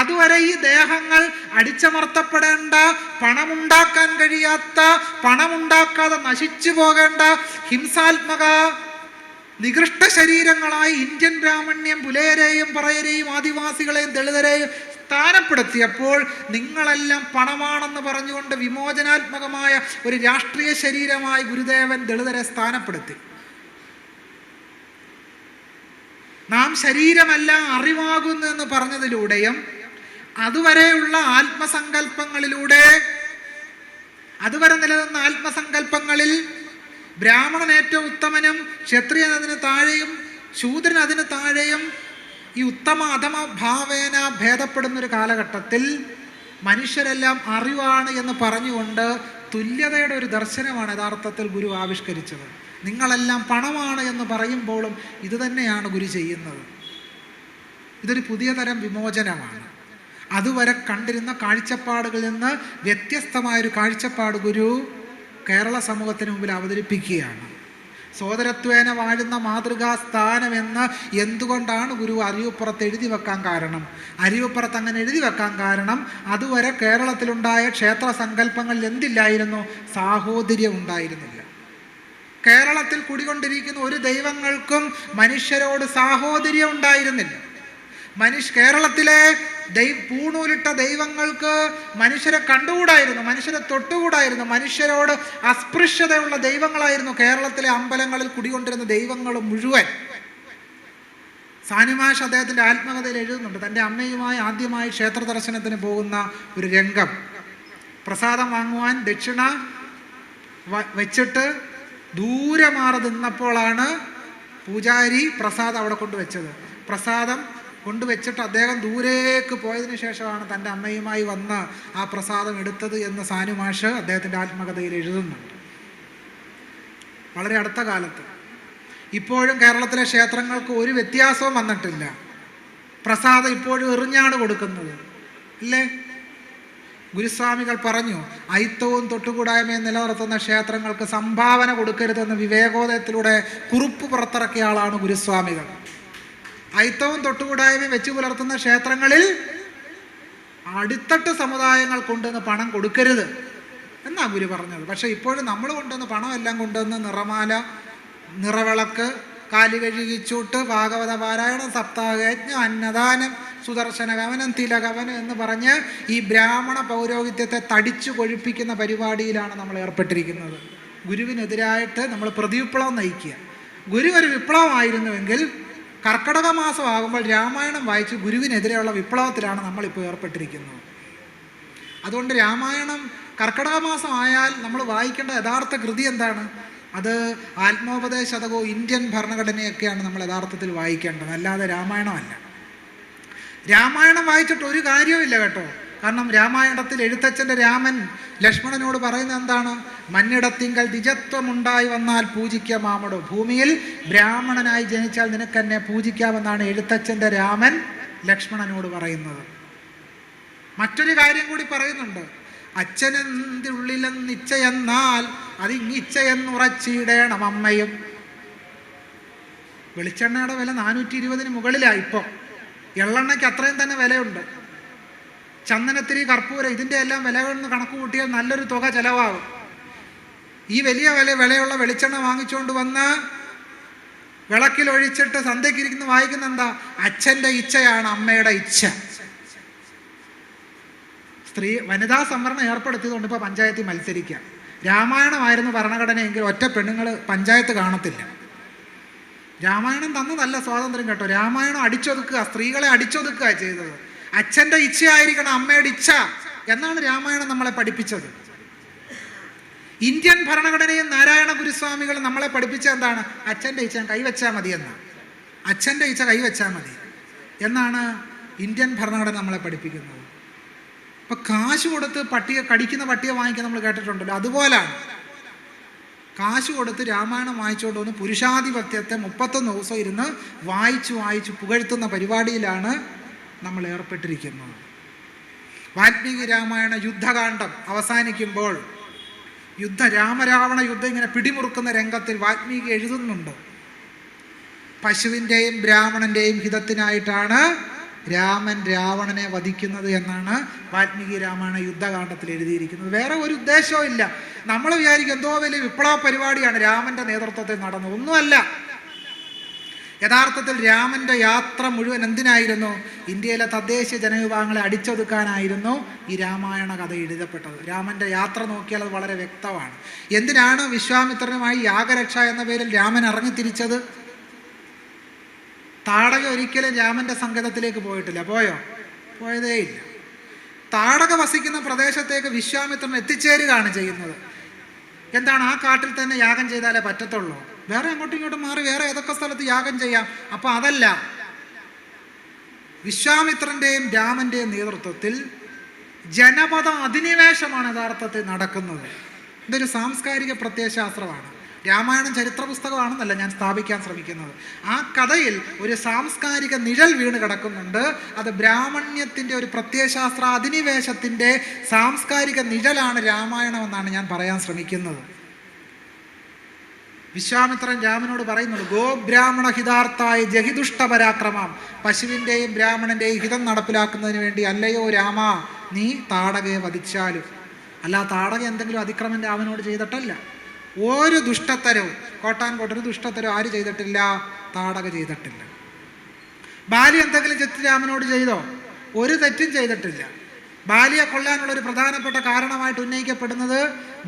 അതുവരെ ഈ ദേഹങ്ങൾ അടിച്ചമർത്തപ്പെടേണ്ട, പണമുണ്ടാക്കാൻ കഴിയാത്ത, പണമുണ്ടാക്കാതെ നശിച്ചു പോകേണ്ട ഹിംസാത്മക നികൃഷ്ട ശരീരങ്ങളായി ഇന്ത്യൻ ബ്രാഹ്മണ്യം പുലയരെയും പറയരെയും ആദിവാസികളെയും ദളിതരെയും സ്ഥാനപ്പെടുത്തിയപ്പോൾ നിങ്ങളെല്ലാം പണമാണെന്ന് പറഞ്ഞുകൊണ്ട് വിമോചനാത്മകമായ ഒരു രാഷ്ട്രീയ ശരീരമായി ഗുരുദേവൻ ദളിതരെ സ്ഥാനപ്പെടുത്തി. നാം ശരീരമല്ല അറിവാകുന്നു എന്ന് പറഞ്ഞതിലൂടെയും അതുവരെയുള്ള ആത്മസങ്കല്പങ്ങളിലൂടെ, അതുവരെ നിലനിന്ന ആത്മസങ്കല്പങ്ങളിൽ ബ്രാഹ്മണൻ ഏറ്റവും ഉത്തമനും ക്ഷത്രിയൻ അതിന് താഴെയും ശൂദ്രൻ അതിന് താഴെയും ഈ ഉത്തമ അധമ ഭാവേന ഭേദപ്പെടുന്നൊരു കാലഘട്ടത്തിൽ മനുഷ്യരെല്ലാം അറിവാണ് എന്ന് പറഞ്ഞുകൊണ്ട് തുല്യതയുടെ ഒരു ദർശനമാണ് യഥാർത്ഥത്തിൽ ഗുരു ആവിഷ്കരിച്ചത്. നിങ്ങളെല്ലാം പണമാണ് എന്ന് പറയുമ്പോഴും ഇതുതന്നെയാണ് ഗുരു ചെയ്യുന്നത്. ഇതൊരു പുതിയ തരം വിമോചനമാണ്. അതുവരെ കണ്ടിരുന്ന കാഴ്ചപ്പാടുകളിൽ നിന്ന് വ്യത്യസ്തമായൊരു കാഴ്ചപ്പാട് ഗുരു കേരള സമൂഹത്തിന് മുമ്പിൽ അവതരിപ്പിക്കുകയാണ്. സോദരത്വേന വാഴുന്ന മാതൃകാ സ്ഥാനമെന്ന് എന്തുകൊണ്ടാണ് ഗുരു അരിയൂപ്പുറത്ത് എഴുതി വെക്കാൻ കാരണം? അരിയൂപ്പുറത്ത് അങ്ങനെ എഴുതി വെക്കാൻ കാരണം അതുവരെ കേരളത്തിലുണ്ടായ ക്ഷേത്ര സങ്കല്പങ്ങളിൽ എന്തില്ലായിരുന്നു? സാഹോദര്യം ഉണ്ടായിരുന്നില്ല. കേരളത്തിൽ കുടികൊണ്ടിരിക്കുന്ന ഒരു ദൈവങ്ങൾക്കും മനുഷ്യരോട് സാഹോദര്യം ഉണ്ടായിരുന്നില്ല. കേരളത്തിലെ പൂണൂലിട്ട ദൈവങ്ങൾക്ക് മനുഷ്യരെ കണ്ടുകൂടായിരുന്നു, മനുഷ്യരെ തൊട്ടുകൂടായിരുന്നു. മനുഷ്യരോട് അസ്പൃശ്യതയുള്ള ദൈവങ്ങളായിരുന്നു കേരളത്തിലെ അമ്പലങ്ങളിൽ കുടികൊണ്ടിരുന്ന ദൈവങ്ങൾ മുഴുവൻ. സാനുമാഷ് അദ്ദേഹത്തിൻ്റെ ആത്മകഥയിൽ എഴുതുന്നുണ്ട്, തൻ്റെ അമ്മയുമായി ആദ്യമായി ക്ഷേത്ര ദർശനത്തിന് പോകുന്ന ഒരു രംഗം. പ്രസാദം വാങ്ങുവാൻ ദക്ഷിണ വെച്ചിട്ട് ദൂരെ മാറി നിന്നപ്പോഴാണ് പൂജാരി പ്രസാദം അവിടെ കൊണ്ടുവച്ചത്. പ്രസാദം കൊണ്ടുവച്ചിട്ട് അദ്ദേഹം ദൂരേക്ക് പോയതിന് ശേഷമാണ് തൻ്റെ അമ്മയുമായി വന്ന് ആ പ്രസാദം എടുത്തത് എന്ന് സാനുമാഷ് അദ്ദേഹത്തിൻ്റെ ആത്മകഥയിൽ എഴുതുന്നുണ്ട്. വളരെ അടുത്ത കാലത്ത് ഇപ്പോഴും കേരളത്തിലെ ക്ഷേത്രങ്ങൾക്ക് ഒരു വ്യത്യാസവും വന്നിട്ടില്ല. പ്രസാദം ഇപ്പോഴും എറിഞ്ഞാണ് കൊടുക്കുന്നത്, ഇല്ലേ? ഗുരുസ്വാമികൾ പറഞ്ഞു, അയിത്തവും തൊട്ടുകൂടായ്മയും നിലനിർത്തുന്ന ക്ഷേത്രങ്ങൾക്ക് സംഭാവന കൊടുക്കരുതെന്ന് വിവേകോദയത്തിലൂടെ കുറിപ്പ് പുറത്തിറക്കിയ ആളാണ് ഗുരുസ്വാമികൾ. അയിത്തവും തൊട്ടുകൂടായ്മയും വെച്ച് പുലർത്തുന്ന ക്ഷേത്രങ്ങളിൽ അടിത്തട്ട് സമുദായങ്ങൾ കൊണ്ടുവന്ന് പണം കൊടുക്കരുത് എന്നാണ് ഗുരു പറഞ്ഞത്. പക്ഷേ ഇപ്പോഴും നമ്മൾ കൊണ്ടുവന്ന് പണമെല്ലാം കൊണ്ടുവന്ന് നിറമാല, നിറവിളക്ക്, കാലി കഴുകിച്ചൂട്ട്, ഭാഗവത പാരായണം, സപ്താഹയജ്ഞം, അന്നദാനം, സുദർശന കവനം, തിലകവനം എന്ന് പറഞ്ഞ് ഈ ബ്രാഹ്മണ പൗരോഹിത്യത്തെ തടിച്ചു കൊഴുപ്പിക്കുന്ന പരിപാടിയിലാണ് നമ്മൾ ഏർപ്പെട്ടിരിക്കുന്നത്. ഗുരുവിനെതിരായിട്ട് നമ്മൾ പ്രതിവിപ്ലവം നയിക്കുക. ഗുരു ഒരു വിപ്ലവമായിരുന്നുവെങ്കിൽ കർക്കടക മാസം ആകുമ്പോൾ രാമായണം വായിച്ച് ഗുരുവിനെതിരെയുള്ള വിപ്ലവത്തിലാണ് നമ്മളിപ്പോൾ ഏർപ്പെട്ടിരിക്കുന്നത്. അതുകൊണ്ട് രാമായണം കർക്കടക മാസം ആയാൽ നമ്മൾ വായിക്കേണ്ട യഥാർത്ഥ കൃതി എന്താണ്? അത് ആത്മോപദേശ ശതകവും ഇന്ത്യൻ ഭരണഘടനയൊക്കെയാണ് നമ്മൾ യഥാർത്ഥത്തിൽ വായിക്കേണ്ടത്, അല്ലാതെ രാമായണമല്ല. രാമായണം വായിച്ചിട്ട് ഒരു കാര്യവുമില്ല കേട്ടോ. കാരണം രാമായണത്തിൽ എഴുത്തച്ഛൻ്റെ രാമൻ ലക്ഷ്മണനോട് പറയുന്നത് എന്താണ്? മന്നിടത്തിങ്കൽ ദ്വിജത്വമുണ്ടായി വന്നാൽ പൂജിക്കാമാമടോ, ഭൂമിയിൽ ബ്രാഹ്മണനായി ജനിച്ചാൽ നിനക്കെന്നെ പൂജിക്കാമെന്നാണ് എഴുത്തച്ഛൻ്റെ രാമൻ ലക്ഷ്മണനോട് പറയുന്നത്. മറ്റൊരു കാര്യം കൂടി പറയുന്നുണ്ട്, അച്ഛനെന്തുള്ളിലെന്ന് ഇച്ഛയെന്നാൽ അതിങ്ങിച്ഛയെന്നുറച്ചിടേണം അമ്മയും. വെളിച്ചെണ്ണയുടെ വില 420 മുകളിലാണ് ഇപ്പോൾ. എള്ളെണ്ണയ്ക്ക് അത്രയും തന്നെ വിലയുണ്ട്. ചന്ദനത്തിരി, കർപ്പൂരം, ഇതിൻ്റെ എല്ലാം വിലകളെന്ന് കണക്ക് കൂട്ടിയാൽ നല്ലൊരു തുക ചിലവാകും. ഈ വലിയ വിലയുള്ള വെളിച്ചെണ്ണ വാങ്ങിച്ചുകൊണ്ട് വന്ന് വിളക്കിലൊഴിച്ചിട്ട് സന്ധ്യക്കിരിക്കുന്ന വായിക്കുന്ന എന്താ? അച്ഛൻ്റെ ഇച്ഛയാണ് അമ്മയുടെ ഇച്ഛ. വനിതാ സംവരണം ഏർപ്പെടുത്തിയതുകൊണ്ട് ഇപ്പോൾ പഞ്ചായത്തിൽ മത്സരിക്കുക. രാമായണമായിരുന്നു ഭരണഘടനയെങ്കിൽ ഒറ്റ പെണ്ണുങ്ങൾ പഞ്ചായത്ത് കാണത്തില്ല. രാമായണം തന്നതല്ല സ്വാതന്ത്ര്യം കേട്ടോ. രാമായണം അടിച്ചൊതുക്കുക, സ്ത്രീകളെ അടിച്ചൊതുക്കുക ചെയ്തത്. അച്ഛൻ്റെ ഇച്ഛയായിരിക്കണം അമ്മയുടെ ഇച്ഛ എന്നാണ് രാമായണം നമ്മളെ പഠിപ്പിച്ചത്. ഇന്ത്യൻ ഭരണഘടനയും നാരായണ ഗുരുസ്വാമികൾ നമ്മളെ പഠിപ്പിച്ച എന്താണ്? അച്ഛൻ്റെ ഇച്ഛ കൈവച്ചാൽ മതി എന്നാണ്. അച്ഛൻ്റെ ഇച്ഛ കൈവച്ചാൽ മതി എന്നാണ് ഇന്ത്യൻ ഭരണഘടന നമ്മളെ പഠിപ്പിക്കുന്നത്. ഇപ്പം കാശ് കൊടുത്ത് കടിക്കുന്ന പട്ടിയെ വാങ്ങിക്കാൻ നമ്മൾ കേട്ടിട്ടുണ്ടല്ലോ, അതുപോലാണ്. കാശ് കൊടുത്ത് രാമായണം വായിച്ചുകൊണ്ട് വന്ന് പുരുഷാധിപത്യത്തെ 31 ദിവസം ഇരുന്ന് വായിച്ചു പുകഴ്ത്തുന്ന പരിപാടിയിലാണ് നമ്മൾ ഏർപ്പെട്ടിരിക്കുന്നത്. വാൽമീകി രാമായണ യുദ്ധകാന്ഡം അവസാനിക്കുമ്പോൾ രാമരാവണ യുദ്ധം ഇങ്ങനെ പിടിമുറുക്കുന്ന രംഗത്തിൽ വാൽമീകി എഴുതുന്നുണ്ട്, പശുവിൻ്റെയും ബ്രാഹ്മണൻ്റെയും ഹിതത്തിനായിട്ടാണ് രാമൻ രാവണനെ വധിക്കുന്നത് എന്നാണ് വാൽമീകി രാമായണ യുദ്ധകാണ്ഡത്തിൽ എഴുതിയിരിക്കുന്നത്. വേറെ ഒരു ഉദ്ദേശവും ഇല്ല. നമ്മൾ വിചാരിക്കും എന്തോ വലിയ വിപ്ലവ പരിപാടിയാണ് രാമൻ്റെ നേതൃത്വത്തിൽ നടന്നത്. ഒന്നുമല്ല. യഥാർത്ഥത്തിൽ രാമൻ്റെ യാത്ര മുഴുവൻ എന്തിനായിരുന്നു? ഇന്ത്യയിലെ തദ്ദേശ ജനവിഭാഗങ്ങളെ അടിച്ചൊതുക്കാനായിരുന്നു ഈ രാമായണ കഥ എഴുതപ്പെട്ടത്. രാമൻ്റെ യാത്ര നോക്കിയാൽ അത് വളരെ വ്യക്തമാണ്. എന്തിനാണ് വിശ്വാമിത്രനുമായി യാഗരക്ഷ എന്ന പേരിൽ രാമൻ ഇറങ്ങിത്തിരിച്ചത്? താടക ഒരിക്കലും രാമൻ്റെ സങ്കേതത്തിലേക്ക് പോയിട്ടില്ല. പോയതേയില്ല. താടക വസിക്കുന്ന പ്രദേശത്തേക്ക് വിശ്വാമിത്രൻ എത്തിച്ചേരുകയാണ് ചെയ്യുന്നത്. എന്താണ്? ആ കാട്ടിൽ തന്നെ യാഗം ചെയ്താലേ പറ്റത്തുള്ളൂ. വേറെ അങ്ങോട്ടും ഇങ്ങോട്ടും മാറി വേറെ ഏതൊക്കെ സ്ഥലത്ത് യാഗം ചെയ്യാം. അപ്പം അതല്ല, വിശ്വാമിത്രൻ്റെയും രാമൻ്റെയും നേതൃത്വത്തിൽ ജനപദ അധിനിവേശമാണ് യഥാർത്ഥത്തിൽ നടക്കുന്നത്. ഇതൊരു സാംസ്കാരിക പ്രത്യയശാസ്ത്രമാണ്. രാമായണം ചരിത്ര പുസ്തകമാണെന്നല്ല ഞാൻ സ്ഥാപിക്കാൻ ശ്രമിക്കുന്നത്. ആ കഥയിൽ ഒരു സാംസ്കാരിക നിഴൽ വീണ് കിടക്കുന്നുണ്ട്. അത് ബ്രാഹ്മണ്യത്തിൻ്റെ ഒരു പ്രത്യയശാസ്ത്ര അധിനിവേശത്തിൻ്റെ സാംസ്കാരിക നിഴലാണ് രാമായണം എന്നാണ് ഞാൻ പറയാൻ ശ്രമിക്കുന്നത്. വിശ്വാമിത്രൻ രാമനോട് പറയുന്നുണ്ട്, ഗോബ്രാഹ്മണ ഹിതാർത്ഥായ ജഹിദുഷ്ട പരാക്രമം. പശുവിൻ്റെയും ബ്രാഹ്മണൻ്റെയും ഹിതം നടപ്പിലാക്കുന്നതിന് വേണ്ടി അല്ലയോ രാമ നീ താടകയെ വധിച്ചാലും. അല്ല, താടക എന്തെങ്കിലും അതിക്രമം രാമനോട് ചെയ്തിട്ടല്ല. ഒരു ദുഷ്ടത്തരവും കോട്ടാൻകോട്ടൊരു ദുഷ്ടത്തരവും ആര് ചെയ്തിട്ടില്ല? താടക ചെയ്തിട്ടില്ല. ബാലി എന്തെങ്കിലും തെറ്റ് രാമനോട് ചെയ്തോ? ഒരു തെറ്റും ചെയ്തിട്ടില്ല. ബാലിയെ കൊല്ലാനുള്ളൊരു പ്രധാനപ്പെട്ട കാരണമായിട്ട് ഉന്നയിക്കപ്പെടുന്നത്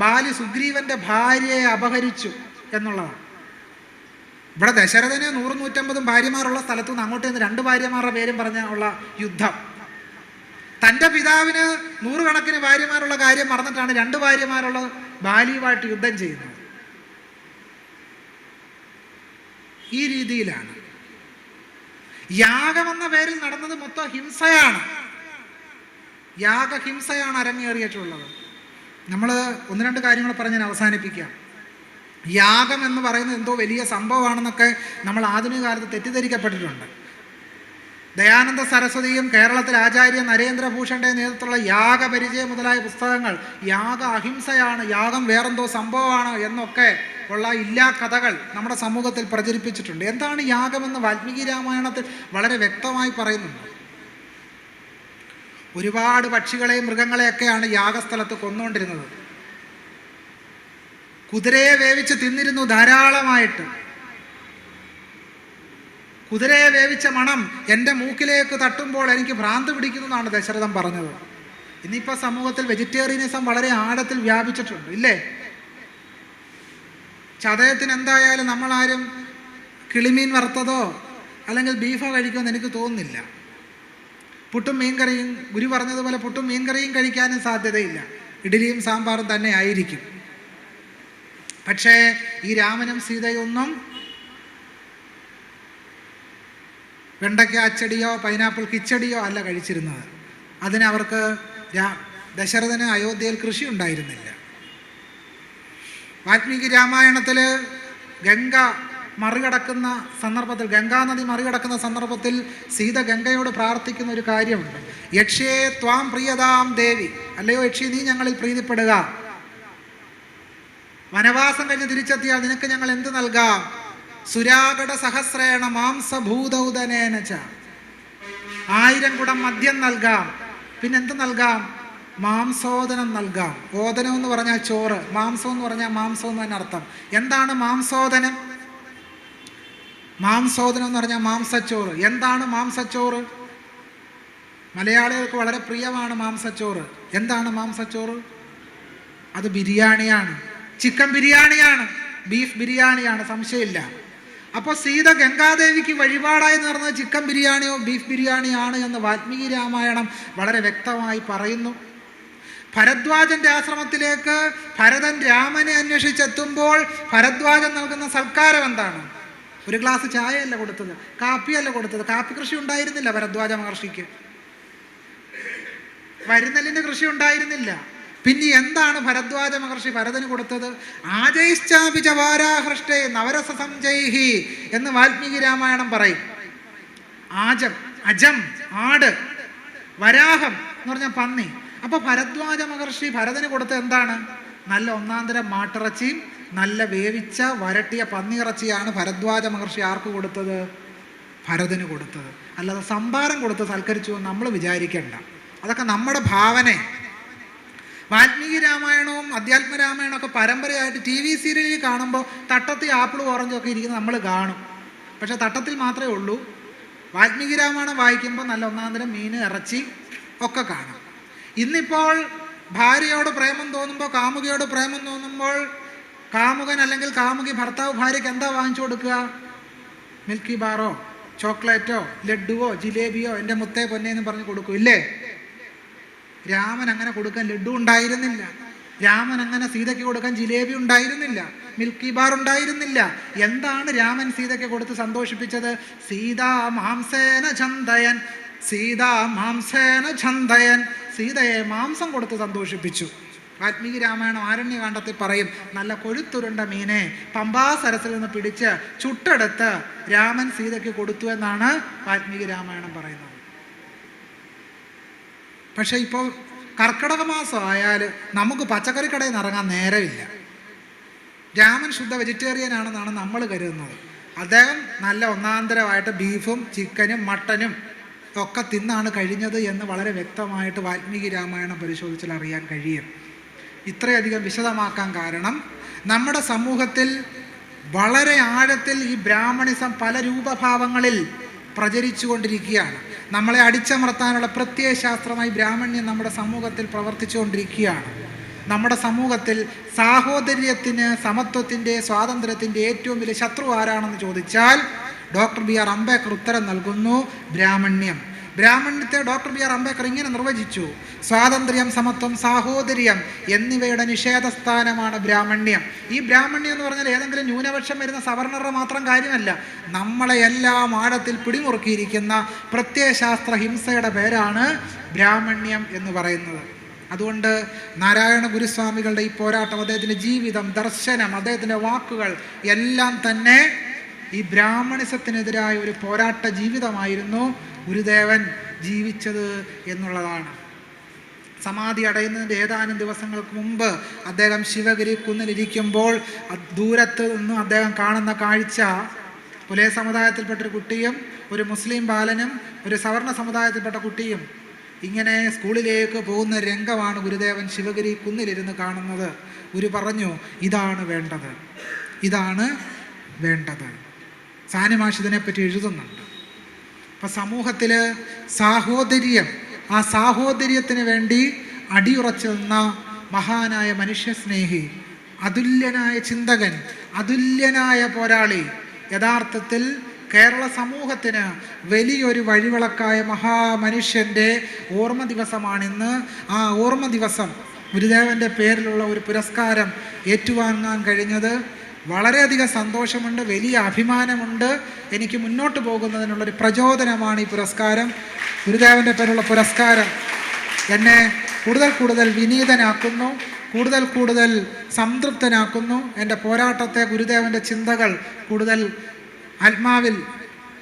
ബാലി സുഗ്രീവൻ്റെ ഭാര്യയെ അപഹരിച്ചു എന്നുള്ളതാണ്. ഇവിടെ ദശരഥന് 100-150 ഭാര്യമാരുള്ള സ്ഥലത്തു നിന്ന് അങ്ങോട്ട് നിന്ന് 2 ഭാര്യമാരുടെ പേരും പറഞ്ഞ ഉള്ള യുദ്ധം. തൻ്റെ പിതാവിന് 100 കണക്കിന് ഭാര്യമാരുള്ള കാര്യം മറന്നിട്ടാണ് 2 ഭാര്യമാരുള്ള ബാലിയുമായിട്ട് യുദ്ധം ചെയ്യുന്നത്. ഈ രീതിയിലാണ്. യാഗമെന്ന പേരിൽ നടന്നത് മൊത്തം ഹിംസയാണ്. യാഗഹിംസയാണ് അരങ്ങേറിയിട്ടുള്ളത്. നമ്മൾ 1-2 കാര്യങ്ങൾ പറഞ്ഞ് ഞാൻ അവസാനിപ്പിക്കാം. യാഗം എന്ന് പറയുന്നത് എന്തോ വലിയ സംഭവമാണെന്നൊക്കെ നമ്മൾ ആധുനിക കാലത്ത് തെറ്റിദ്ധരിക്കപ്പെട്ടിട്ടുണ്ട്. ദയാനന്ദ സരസ്വതിയും കേരളത്തിലെ ആചാര്യ നരേന്ദ്രഭൂഷന്റെ നേതൃത്വത്തിലുള്ള യാഗപരിചയം മുതലായ പുസ്തകങ്ങൾ യാഗ അഹിംസയാണ്, യാഗം വേറെന്തോ സംഭവമാണ് എന്നൊക്കെ ഉള്ള ഇല്ലാ കഥകൾ നമ്മുടെ സമൂഹത്തിൽ പ്രചരിപ്പിച്ചിട്ടുണ്ട്. എന്താണ് യാഗമെന്ന് വാൽമീകി രാമായണത്തിൽ വളരെ വ്യക്തമായി പറയുന്നുണ്ട്. ഒരുപാട് പക്ഷികളെയും മൃഗങ്ങളെയൊക്കെയാണ് യാഗസ്ഥലത്ത് കൊന്നുകൊണ്ടിരുന്നത്. കുതിരയെ വേവിച്ച് തിന്നിരുന്നു ധാരാളമായിട്ട്. കുതിരയെ വേവിച്ച മണം എൻ്റെ മൂക്കിലേക്ക് തട്ടുമ്പോൾ എനിക്ക് ഭ്രാന്ത് പിടിക്കുന്നു എന്നാണ് ദശരഥൻ പറഞ്ഞത്. ഇന്നിപ്പോൾ സമൂഹത്തിൽ വെജിറ്റേറിയനിസം വളരെ ആഴത്തിൽ വ്യാപിച്ചിട്ടുണ്ട്, ഇല്ലേ? ചതയത്തിന് എന്തായാലും നമ്മളാരും കിളിമീൻ വറുത്തതോ അല്ലെങ്കിൽ ബീഫോ കഴിക്കുമെന്ന് എനിക്ക് തോന്നുന്നില്ല. പുട്ടും മീൻകറിയും, ഗുരു പറഞ്ഞതുപോലെ പുട്ടും മീൻകറിയും കഴിക്കാനും സാധ്യതയില്ല. ഇഡ്ഡലിയും സാമ്പാറും തന്നെ ആയിരിക്കും. പക്ഷേ ഈ രാമനും സീതയൊന്നും വെണ്ടയ്ക്ക അച്ചടിയോ പൈനാപ്പിൾ കിച്ചടിയോ അല്ല കഴിച്ചിരുന്നത്. അതിനവർക്ക് ദശരഥന് അയോധ്യയിൽ കൃഷി ഉണ്ടായിരുന്നില്ല. വാൽമീകി രാമായണത്തിൽ ഗംഗ മറികടക്കുന്ന സന്ദർഭത്തിൽ, ഗംഗാനദി മറികടക്കുന്ന സന്ദർഭത്തിൽ സീത ഗംഗയോട് പ്രാർത്ഥിക്കുന്ന ഒരു കാര്യമുണ്ട്. യക്ഷേ ത്വാം പ്രിയതാം ദേവി, അല്ലയോ യക്ഷി നീ ഞങ്ങളിൽ പ്രീതിപ്പെടുക. വനവാസം കഴിഞ്ഞ് തിരിച്ചെത്തിയാൽ നിനക്ക് ഞങ്ങൾ എന്ത് നൽകാം? സുരാഗട സഹസ്രേണ മാംസഭൂതൗദനേനച്ച, 1000 കുടം മദ്യം നൽകാം. പിന്നെന്ത് നൽകാം? മാംസോദനം നൽകാം. ഓദനം എന്ന് പറഞ്ഞാൽ ചോറ്, മാംസം എന്ന് പറഞ്ഞാൽ മാംസം എന്ന് തന്നെ അർത്ഥം. എന്താണ് മാംസോദനം? മാംസോദനം എന്ന് പറഞ്ഞാൽ മാംസച്ചോറ്. എന്താണ് മാംസച്ചോറ്? മലയാളികൾക്ക് വളരെ പ്രിയമാണ് മാംസച്ചോറ്. എന്താണ് മാംസച്ചോറ്? അത് ബിരിയാണിയാണ്. ചിക്കൻ ബിരിയാണിയാണ്, ബീഫ് ബിരിയാണിയാണ്, സംശയമില്ല. അപ്പോൾ സീത ഗംഗാദേവിക്ക് വഴിപാടായി നേർന്നത് ചിക്കൻ ബിരിയാണിയോ ബീഫ് ബിരിയാണിയാണ് എന്ന് വാൽമീകി രാമായണം വളരെ വ്യക്തമായി പറയുന്നു. ഭരദ്വാജന്റെ ആശ്രമത്തിലേക്ക് ഭരതൻ രാമനെ അന്വേഷിച്ചെത്തുമ്പോൾ ഭരദ്വാജൻ നൽകുന്ന സൽക്കാരം എന്താണ്? ഒരു ഗ്ലാസ് ചായയല്ല കൊടുത്തത്, കാപ്പിയല്ല കൊടുത്തത്. കാപ്പി കൃഷി ഉണ്ടായിരുന്നില്ല ഭരദ്വാജ മഹർഷിക്ക്, വരുന്നെല്ലിൻ്റെ കൃഷി ഉണ്ടായിരുന്നില്ല. പിന്നെ എന്താണ് ഭരദ്വാജ മഹർഷി ഭരതന് കൊടുത്തത്? ആജൈശ്ചാപിച വാരാഹൃഷ്ടേ നവരസ സംജൈഹി എന്ന് വാൽമീകി രാമായണം പറയും. ആജം, അജം ആട്, വരാഹം എന്ന് പറഞ്ഞാൽ പന്നി. അപ്പോൾ ഭരദ്വാജ മഹർഷി ഭരതന് കൊടുത്ത എന്താണ്? നല്ല ഒന്നാന്തരം മാട്ടിറച്ചിയും നല്ല വേവിച്ച വരട്ടിയ പന്നിയിറച്ചിയാണ് ഭരദ്വാജ മഹർഷി ആർക്ക് കൊടുത്തത്? ഭരതന് കൊടുത്തത്. അല്ലാതെ സംഭാരം കൊടുത്ത് സൽക്കരിച്ചു എന്ന് നമ്മൾ വിചാരിക്കേണ്ട. അതൊക്കെ നമ്മുടെ ഭാവന. വാൽമീകി രാമായണവും അധ്യാത്മ രാമായണവും ഒക്കെ പരമ്പരയായിട്ട് TV സീരിയലിൽ കാണുമ്പോൾ തട്ടത്തിൽ ആപ്പിളും ഓറഞ്ചും ഒക്കെ ഇരിക്കുന്നത് നമ്മൾ കാണും. പക്ഷേ തട്ടത്തിൽ മാത്രമേ ഉള്ളൂ. വാൽമീകി രാമായണം വായിക്കുമ്പോൾ നല്ല ഒന്നാന്തരം മീൻ, ഇറച്ചി ഒക്കെ കാണാം. ഇന്നിപ്പോൾ ഭാര്യയോട് പ്രേമം തോന്നുമ്പോൾ, കാമുകിയോട് പ്രേമം തോന്നുമ്പോൾ, കാമുകൻ അല്ലെങ്കിൽ കാമുകി ഭർത്താവ് ഭാര്യയ്ക്ക് എന്താ വാങ്ങിച്ചു കൊടുക്കുക? മിൽക്കി ബാറോ, ചോക്ലേറ്റോ, ലഡുവോ, ജിലേബിയോ, എൻ്റെ മുത്തേ പൊന്നെ എന്ന് പറഞ്ഞ് കൊടുക്കും, ഇല്ലേ? രാമൻ അങ്ങനെ കൊടുക്കാൻ ലഡു ഉണ്ടായിരുന്നില്ല. രാമൻ അങ്ങനെ സീതയ്ക്ക് കൊടുക്കാൻ ജിലേബി ഉണ്ടായിരുന്നില്ല, മിൽക്കി ബാർ ഉണ്ടായിരുന്നില്ല. എന്താണ് രാമൻ സീതയ്ക്ക് കൊടുത്ത് സന്തോഷിപ്പിച്ചത്? സീതാ മാംസേന ഛന്തയൻ, സീതാ മാംസേന ഛന്തയൻ, സീതയെ മാംസം കൊടുത്ത് സന്തോഷിപ്പിച്ചു. വാൽമീകി രാമായണം ആരണ്യകാണ്ഡത്തിൽ പറയും, നല്ല കൊഴുത്തുരുണ്ട മീനെ പമ്പാ സരസിൽ നിന്ന് പിടിച്ച് ചുട്ടെടുത്ത് രാമൻ സീതയ്ക്ക് കൊടുത്തു എന്നാണ് വാൽമീകി രാമായണം പറയുന്നത്. പക്ഷേ ഇപ്പോൾ കർക്കിടക മാസം ആയാൽ നമുക്ക് പച്ചക്കറി കടയിൽ നിന്ന് ഇറങ്ങാൻ നേരമില്ല. രാമൻ ശുദ്ധ വെജിറ്റേറിയൻ ആണെന്നാണ് നമ്മൾ കരുതുന്നത്. അദ്ദേഹം നല്ല ഒന്നാന്തരമായിട്ട് ബീഫും ചിക്കനും മട്ടനും ഒക്കെ തിന്നാണ് കഴിഞ്ഞത് എന്ന് വളരെ വ്യക്തമായിട്ട് വാൽമീകി രാമായണം പരിശോധിച്ചാൽ അറിയാൻ കഴിയും. ഇത്രയധികം വിശദമാക്കാൻ കാരണം നമ്മുടെ സമൂഹത്തിൽ വളരെ ആഴത്തിൽ ഈ ബ്രാഹ്മണിസം പല രൂപഭാവങ്ങളിൽ പ്രചരിച്ചു കൊണ്ടിരിക്കുകയാണ്. നമ്മളെ അടിച്ചമർത്താനുള്ള പ്രത്യയശാസ്ത്രമായി ബ്രാഹ്മണ്യം നമ്മുടെ സമൂഹത്തിൽ പ്രവർത്തിച്ചു കൊണ്ടിരിക്കുകയാണ്. നമ്മുടെ സമൂഹത്തിൽ സാഹോദര്യത്തിന്, സമത്വത്തിൻ്റെ, സ്വാതന്ത്ര്യത്തിൻ്റെ ഏറ്റവും വലിയ ശത്രു ആരാണെന്ന് ചോദിച്ചാൽ ഡോക്ടർ BR അംബേദ്കർ ഉത്തരം നൽകുന്നു: ബ്രാഹ്മണ്യം. ബ്രാഹ്മണ്യത്തെ ഡോക്ടർ BR അംബേദ്കർ ഇങ്ങനെ നിർവചിച്ചു: സ്വാതന്ത്ര്യം, സമത്വം, സാഹോദര്യം എന്നിവയുടെ നിഷേധസ്ഥാനമാണ് ബ്രാഹ്മണ്യം. ഈ ബ്രാഹ്മണ്യം എന്ന് പറഞ്ഞാൽ ഏതെങ്കിലും ന്യൂനപക്ഷം വരുന്ന സവർണറുടെ മാത്രം കാര്യമല്ല. നമ്മളെ എല്ലാം ആഴത്തിൽ പിടിമുറുക്കിയിരിക്കുന്ന പ്രത്യയശാസ്ത്ര ഹിംസയുടെ പേരാണ് ബ്രാഹ്മണ്യം എന്ന് പറയുന്നത്. അതുകൊണ്ട് നാരായണ ഗുരുസ്വാമികളുടെ ഈ പോരാട്ടം, അദ്ദേഹത്തിൻ്റെ ജീവിതം, ദർശനം, അദ്ദേഹത്തിൻ്റെ വാക്കുകൾ എല്ലാം തന്നെ ഈ ബ്രാഹ്മണിസത്തിനെതിരായ ഒരു പോരാട്ട ജീവിതമായിരുന്നു ഗുരുദേവൻ ജീവിച്ചത് എന്നുള്ളതാണ്. സമാധി അടയുന്നതിൻ്റെ ഏതാനും ദിവസങ്ങൾക്ക് മുമ്പ് അദ്ദേഹം ശിവഗിരി കുന്നിലിരിക്കുമ്പോൾ ദൂരത്ത് നിന്ന് അദ്ദേഹം കാണുന്ന കാഴ്ച, പുലയ സമുദായത്തിൽപ്പെട്ടൊരു കുട്ടിയും ഒരു മുസ്ലിം ബാലനും ഒരു സവർണ സമുദായത്തിൽപ്പെട്ട കുട്ടിയും ഇങ്ങനെ സ്കൂളിലേക്ക് പോകുന്ന രംഗമാണ് ഗുരുദേവൻ ശിവഗിരി കുന്നിലിരുന്ന് കാണുന്നത്. ഗുരു പറഞ്ഞു, ഇതാണ് വേണ്ടത്, ഇതാണ് വേണ്ടത്. സാനിമാഷ് ഇതിനെപ്പറ്റി എഴുതുന്നുണ്ട്. അപ്പം സമൂഹത്തിൽ സാഹോദര്യം, ആ സാഹോദര്യത്തിന് വേണ്ടി അടിയുറച്ചു നിന്ന മഹാനായ മനുഷ്യസ്നേഹി, അതുല്യനായ ചിന്തകൻ, അതുല്യനായ പോരാളി, യഥാർത്ഥത്തിൽ കേരള സമൂഹത്തിന് വലിയൊരു വഴിവിളക്കായ മഹാമനുഷ്യൻ്റെ ഓർമ്മ ദിവസമാണിന്ന്. ആ ഓർമ്മ ദിവസം ഗുരുദേവൻ്റെ പേരിലുള്ള ഒരു പുരസ്കാരം ഏറ്റുവാങ്ങാൻ കഴിഞ്ഞത് വളരെയധികം സന്തോഷമുണ്ട്, വലിയ അഭിമാനമുണ്ട്. എനിക്ക് മുന്നോട്ട് പോകുന്നതിനുള്ളൊരു പ്രചോദനമാണ് ഈ പുരസ്കാരം. ഗുരുദേവൻ്റെ പേരുള്ള പുരസ്കാരം എന്നെ കൂടുതൽ കൂടുതൽ വിനീതനാക്കുന്നു, കൂടുതൽ കൂടുതൽ സംതൃപ്തനാക്കുന്നു. എൻ്റെ പോരാട്ടത്തെ, ഗുരുദേവൻ്റെ ചിന്തകൾ കൂടുതൽ ആത്മാവിൽ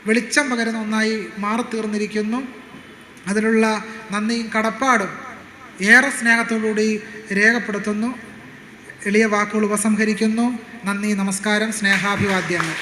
വെളിച്ചം പകരുന്ന ഒന്നായി മാറിത്തീർന്നിരിക്കുന്നു. അതിലുള്ള നന്ദിയും കടപ്പാടും ഏറെ സ്നേഹത്തോടുകൂടി രേഖപ്പെടുത്തുന്നു. എളിയ വാക്കുകൾ ഉപസംഹരിക്കുന്നു. നന്ദി, നമസ്കാരം, സ്നേഹാഭിവാദ്യങ്ങൾ.